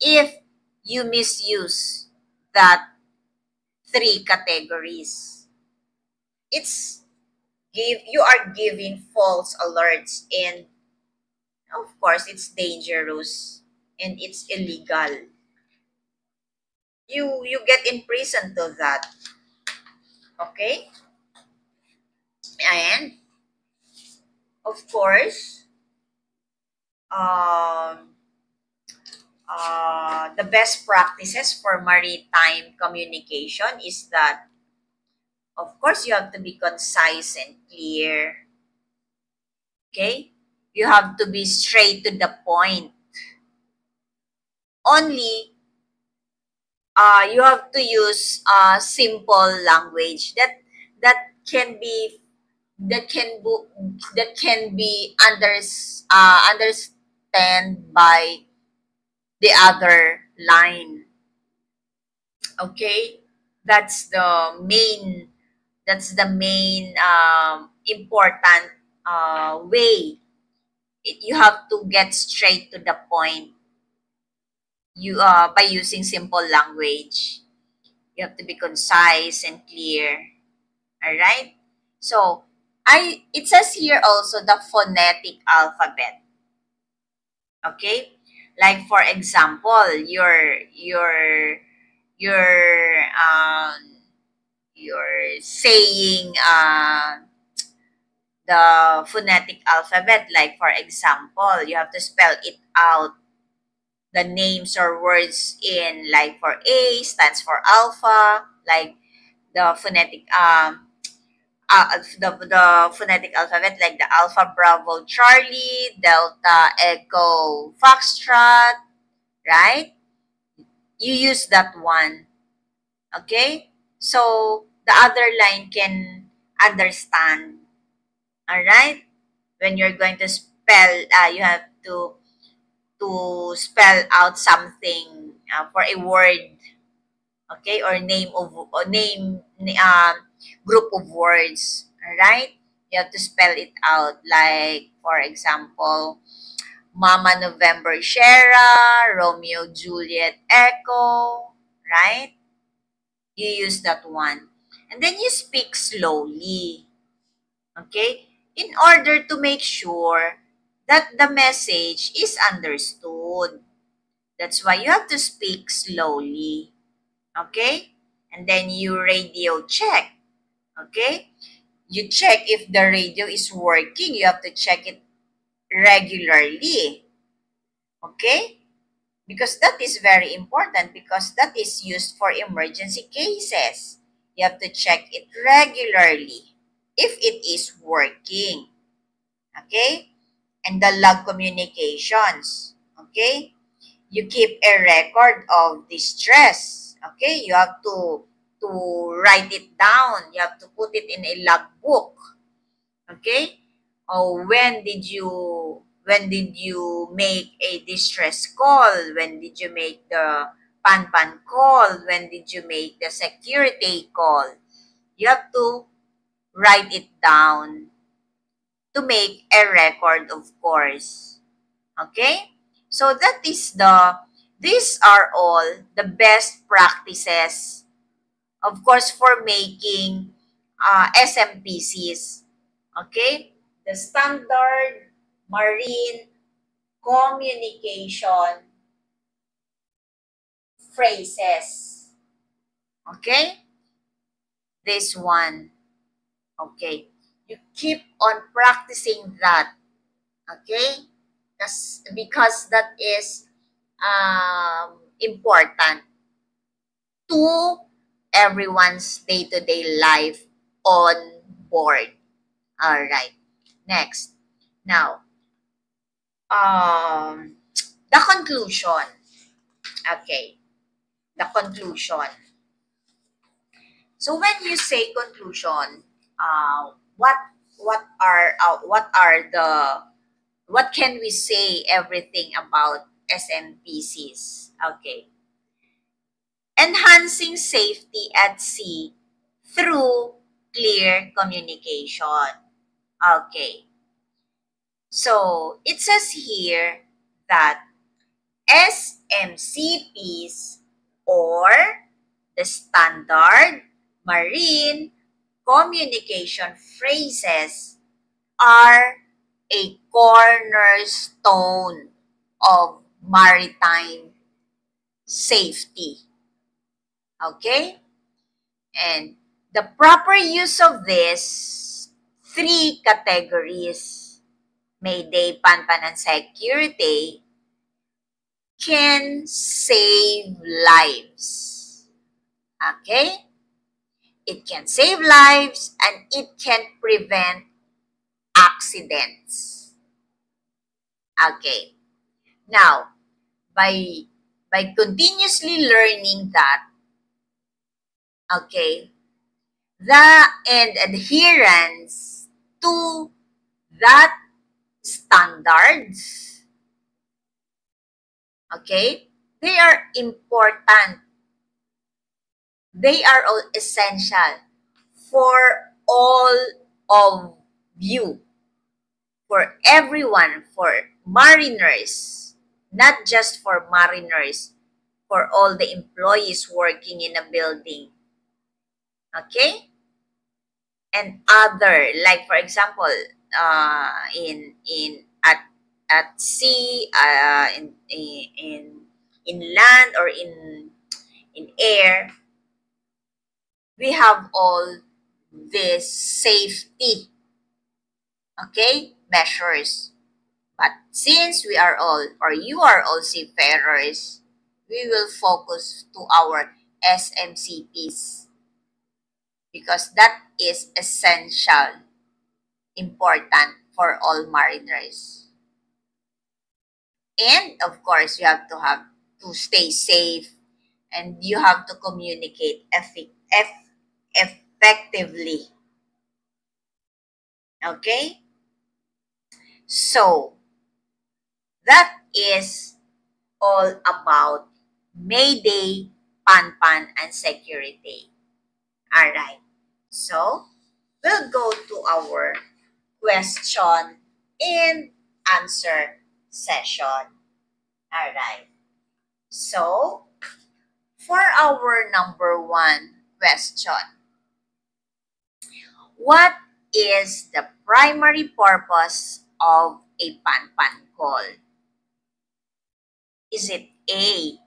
if you misuse that three categories. It's you are giving false alerts and of course it's dangerous and it's illegal. You get in prison to that. Okay? And of course, um, the best practices for maritime communication is that, of course, you have to be concise and clear. Okay? You have to be straight to the point. Only, you have to use simple language that can be that can be understand by the other line. Okay, that's the main important way. You have to get straight to the point. You by using simple language. You have to be concise and clear. All right. So it says here also the phonetic alphabet. Okay, like for example, you're you're saying the phonetic alphabet. Like for example, you have to spell it out the names or words in, like for A stands for alpha, like the phonetic the phonetic alphabet, like the Alpha Bravo Charlie, Delta Echo Foxtrot, right? you use that one. Okay? So the other line can understand. All right? When you're going to spell, you have to spell out something for a word, okay, or name of or name group of words. All right? You have to spell it out. Like for example, Mama November Sierra, Romeo Juliet Echo, right? You use that one. And then you speak slowly, okay? In order to make sure that the message is understood. That's why you have to speak slowly, okay? And then you radio check, okay? You check if the radio is working. You have to check it regularly, okay? Because that is very important because that is used for emergency cases. You have to check it regularly if it is working. Okay? And the log communications. Okay? You keep a record of distress. Okay? You have to write it down. You have to put it in a logbook. Okay? Oh, when did you make a distress call? When did you make the pan call? When did you make the security call? You have to write it down to make a record, of course. Okay? So these are all the best practices, of course, for making SMPCs. Okay? The standard marine communication phrases. Okay? This one. Okay? You keep on practicing that. Okay? Because that is important to everyone's day-to-day life on board. All right. Next. Now, the conclusion. Okay. The conclusion. So when you say conclusion, what can we say everything about SMPCs? Okay. Enhancing safety at sea through clear communication. Okay. So it says here that SMCPs, or the standard marine communication phrases, are a cornerstone of maritime safety. Okay? And the proper use of this three categories, Mayday, Panpan, and Security, can save lives. Okay? It can save lives and it can prevent accidents. Okay. Now, by continuously learning that, okay, and adherence to that standards, okay, they are important. They are all essential for all of you, for everyone, for mariners, not just for mariners, for all the employees working in a building. Okay? And other, like for example, in at sea, in land, or in air, we have all this safety, okay, measures. But since we are all, or you are all seafarers, we will focus to our SMCPs because that is essential, important for all mariners. And of course, you have to stay safe and you have to communicate effectively. Okay? So, that is all about Mayday, Panpan, and Security. Alright. So, we'll go to our question and answer session. Alright. So, for our number one question, what is the primary purpose of a Panpan call? Is it A,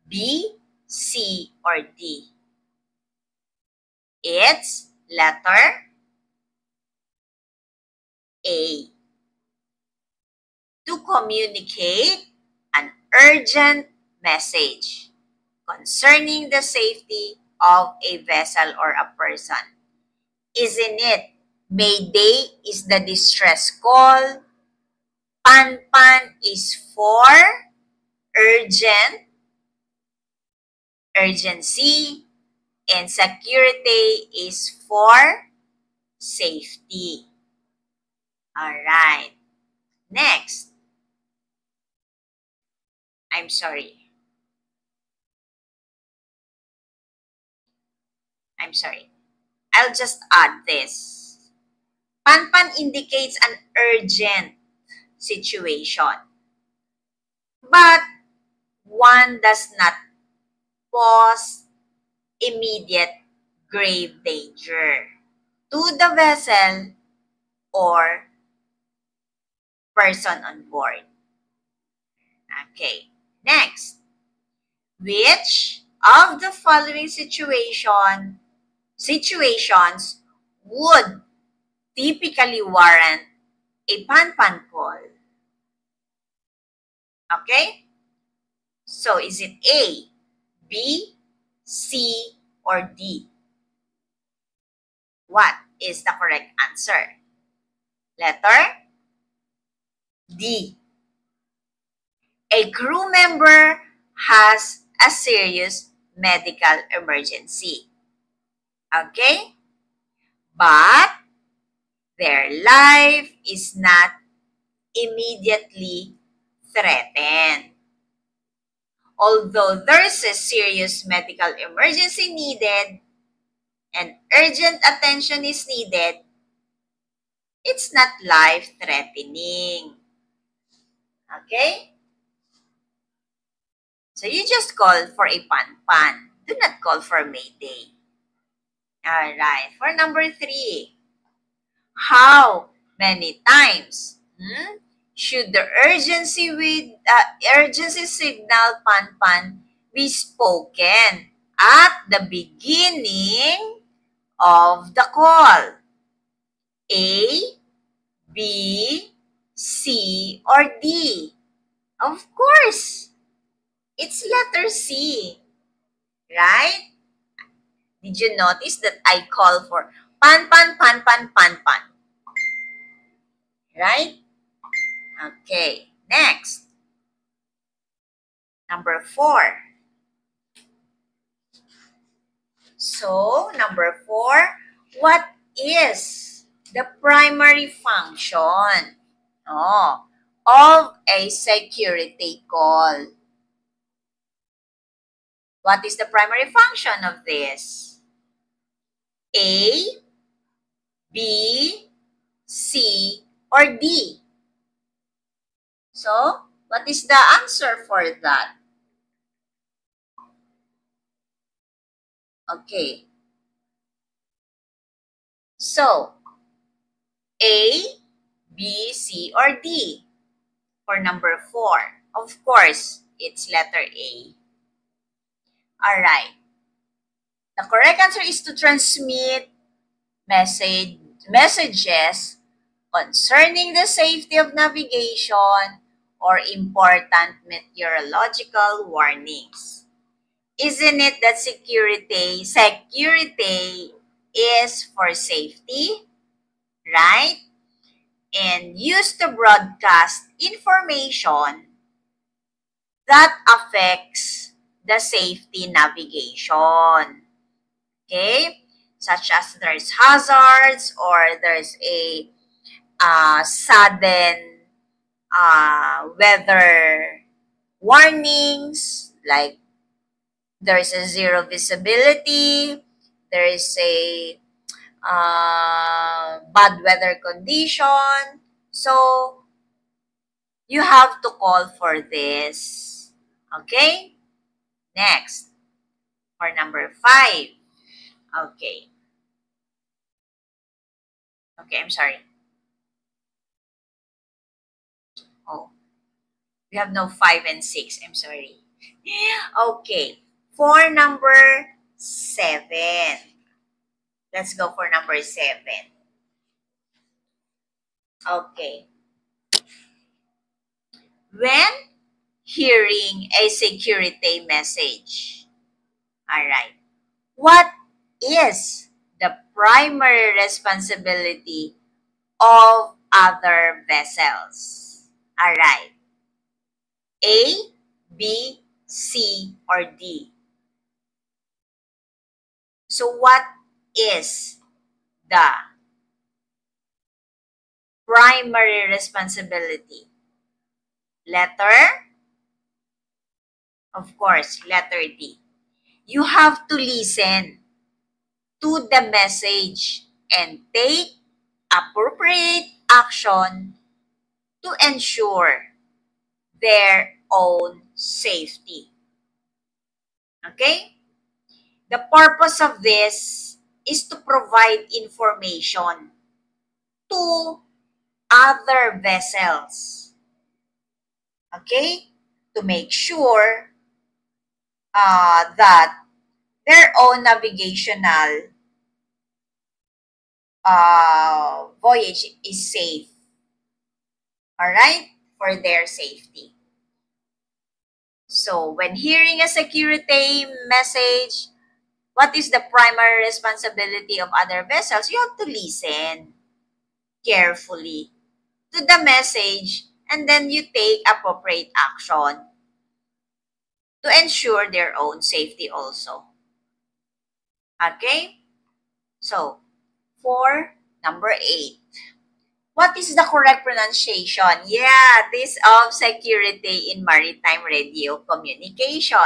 B, C, or D? It's letter A. To communicate an urgent message concerning the safety of a vessel or a person. Isn't it? Mayday is the distress call. Panpan is for urgency, and security is for safety. Alright. Next. I'm sorry. I'll just add this. Panpan indicates an urgent situation, but one does not pose immediate grave danger to the vessel or person on board. Okay, next. Which of the following situations would typically warrant a Panpan call? Okay? So, is it A, B, C, or D? What is the correct answer? Letter D. A crew member has a serious medical emergency. Okay? But their life is not immediately threatened. Although there's a serious medical emergency needed and urgent attention is needed, it's not life-threatening. Okay? So you just call for a Panpan. Do not call for Mayday. Alright, for number 3. How many times should the urgency signal Panpan be spoken at the beginning of the call? A, B, C, or D? Of course, it's letter C, right? Did you notice that I call for Panpan, Panpan, Panpan? Right? Okay, next. Number 4. So, number 4, what is the primary function of a security call? What is the primary function of this? A, B, C, or D? So, what is the answer for that? Okay. So, A, B, C, or D? For number 4. Of course, it's letter A. Alright. The correct answer is to transmit messages concerning the safety of navigation or important meteorological warnings. Isn't it that security is for safety, right? And used to broadcast information that affects the safety navigation. Okay? Such as there's hazards or there's a sudden weather warnings, like there's a zero visibility, there is a bad weather condition. So, you have to call for this. Okay? Next, for number 5. Okay. Okay, I'm sorry. Oh, we have no 5 and 6. I'm sorry. Okay. For number 7. Let's go for number 7. Okay. When hearing a security message, all right, what is the primary responsibility of other vessels? All right. A, B, C, or D? So what is the primary responsibility? Letter? Of course, letter D. You have to listen to the message and take appropriate action to ensure their own safety. Okay? The purpose of this is to provide information to other vessels. Okay? To make sure that their own navigational voyage is safe. Alright? For their safety. So, when hearing a security message, what is the primary responsibility of other vessels? You have to listen carefully to the message and then you take appropriate action to ensure their own safety also. Okay? So, for number 8. What is the correct pronunciation? Yeah, this of security in maritime radio communication.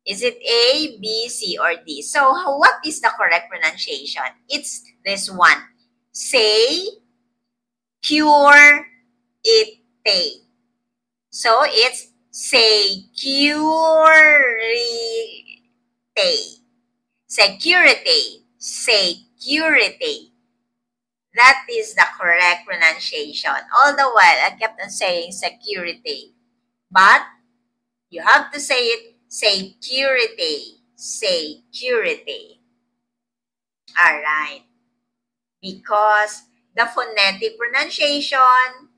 Is it A, B, C, or D? So, what is the correct pronunciation? It's this one. Say, cure, it, pay. So, it's security. Security. Security. That is the correct pronunciation. All the while, I kept on saying security. But, you have to say it security. Security. Alright. Because the phonetic pronunciation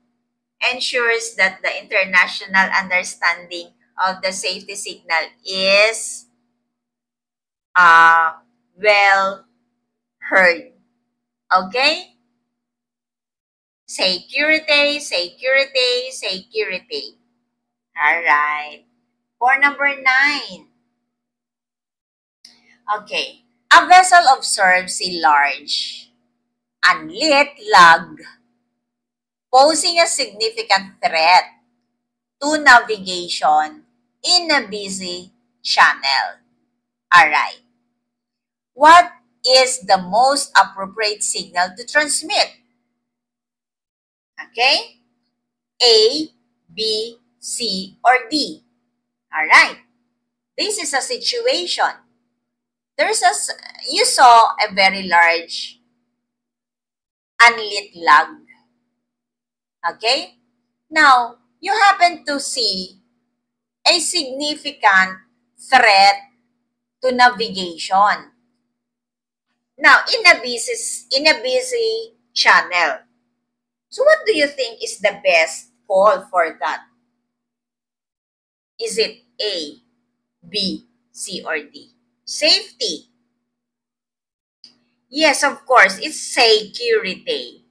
ensures that the international understanding of the safety signal is well heard. Okay? Security, security, security. Alright. For number 9. Okay. A vessel observes a large, unlit log posing a significant threat to navigation in a busy channel. Alright. What is the most appropriate signal to transmit? Okay? A, B, C, or D. Alright. This is a situation. You saw a very large unlit log. Okay? Now, you happen to see a significant threat to navigation. Now, in a busy channel. So what do you think is the best call for that? Is it A, B, C, or D? Safety. Yes, of course, it's security.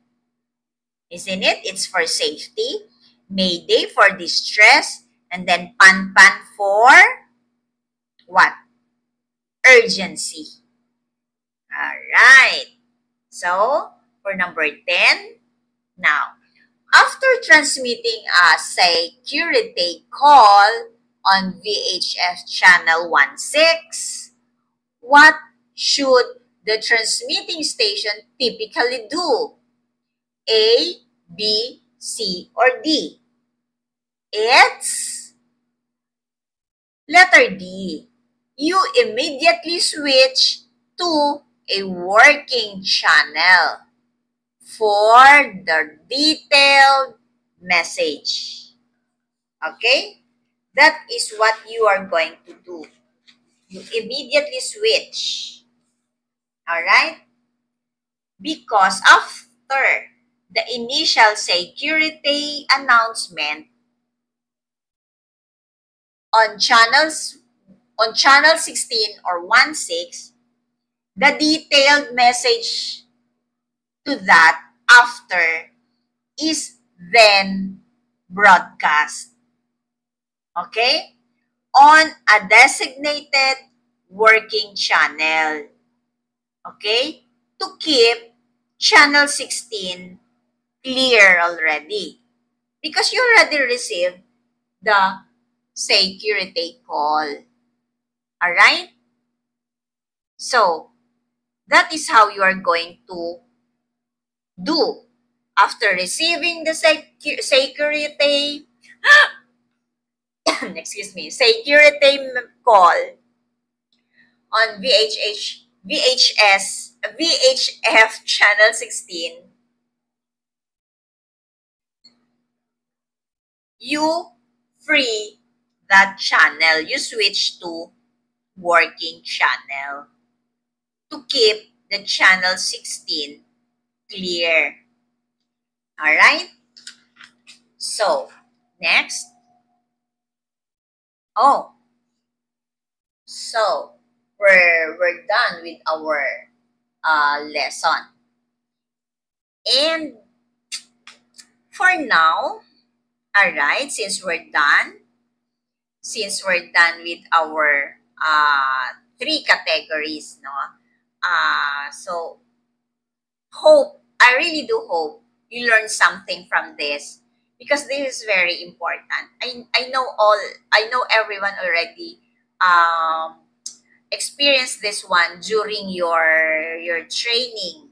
Isn't it? It's for safety. Mayday for distress. And then pan-pan for what? Urgency. Alright. So, for number 10, now, after transmitting a security call on VHF channel 16, what should the transmitting station typically do? A, B, C, or D? It's letter D. You immediately switch to a working channel for the detailed message. Okay? That is what you are going to do. You immediately switch. Alright? Because after the initial security announcement on channel 16 or 16, the detailed message to that after is then broadcast. Okay? On a designated working channel. Okay? To keep channel 16 clear already. Because you already received the security call. Alright? So, that is how you are going to do after receiving the security excuse me, security call on VHF channel 16. You free that channel. You switch to working channel to keep the channel 16 clear. Alright? So, next. Oh, so we're done with our lesson. And for now, alright, since we're done with our three categories, no? So I really do hope you learn something from this because this is very important. I know everyone already experienced this one during your training,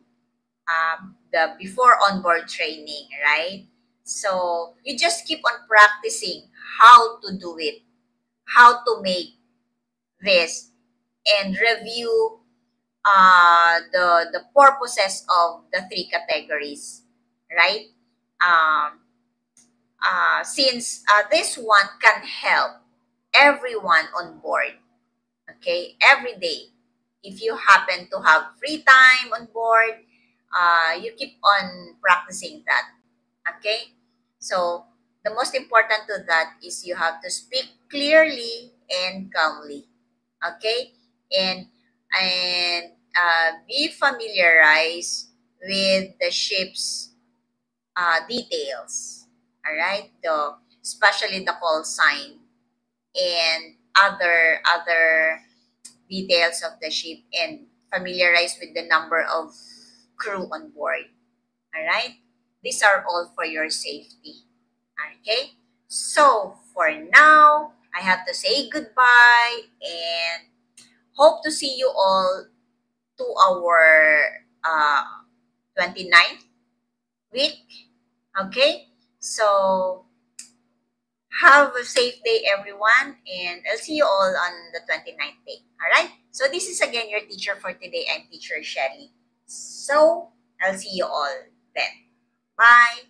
the before onboard training, right? So you just keep on practicing how to do it, how to make this, and review the purposes of the three categories, right? Um, since this one can help everyone on board, okay, every day. If you happen to have free time on board, you keep on practicing that, okay? So the most important to that is you have to speak clearly and calmly, okay? And be familiarized with the ship's details, all right? Especially the call sign and other details of the ship, and familiarize with the number of crew on board. All right? These are all for your safety. Okay? So, for now, I have to say goodbye and hope to see you all to our 29th week. Okay? So, have a safe day, everyone, and I'll see you all on the 29th day. All right? So, this is again your teacher for today. I'm Teacher Shelly. So, I'll see you all then. Bye.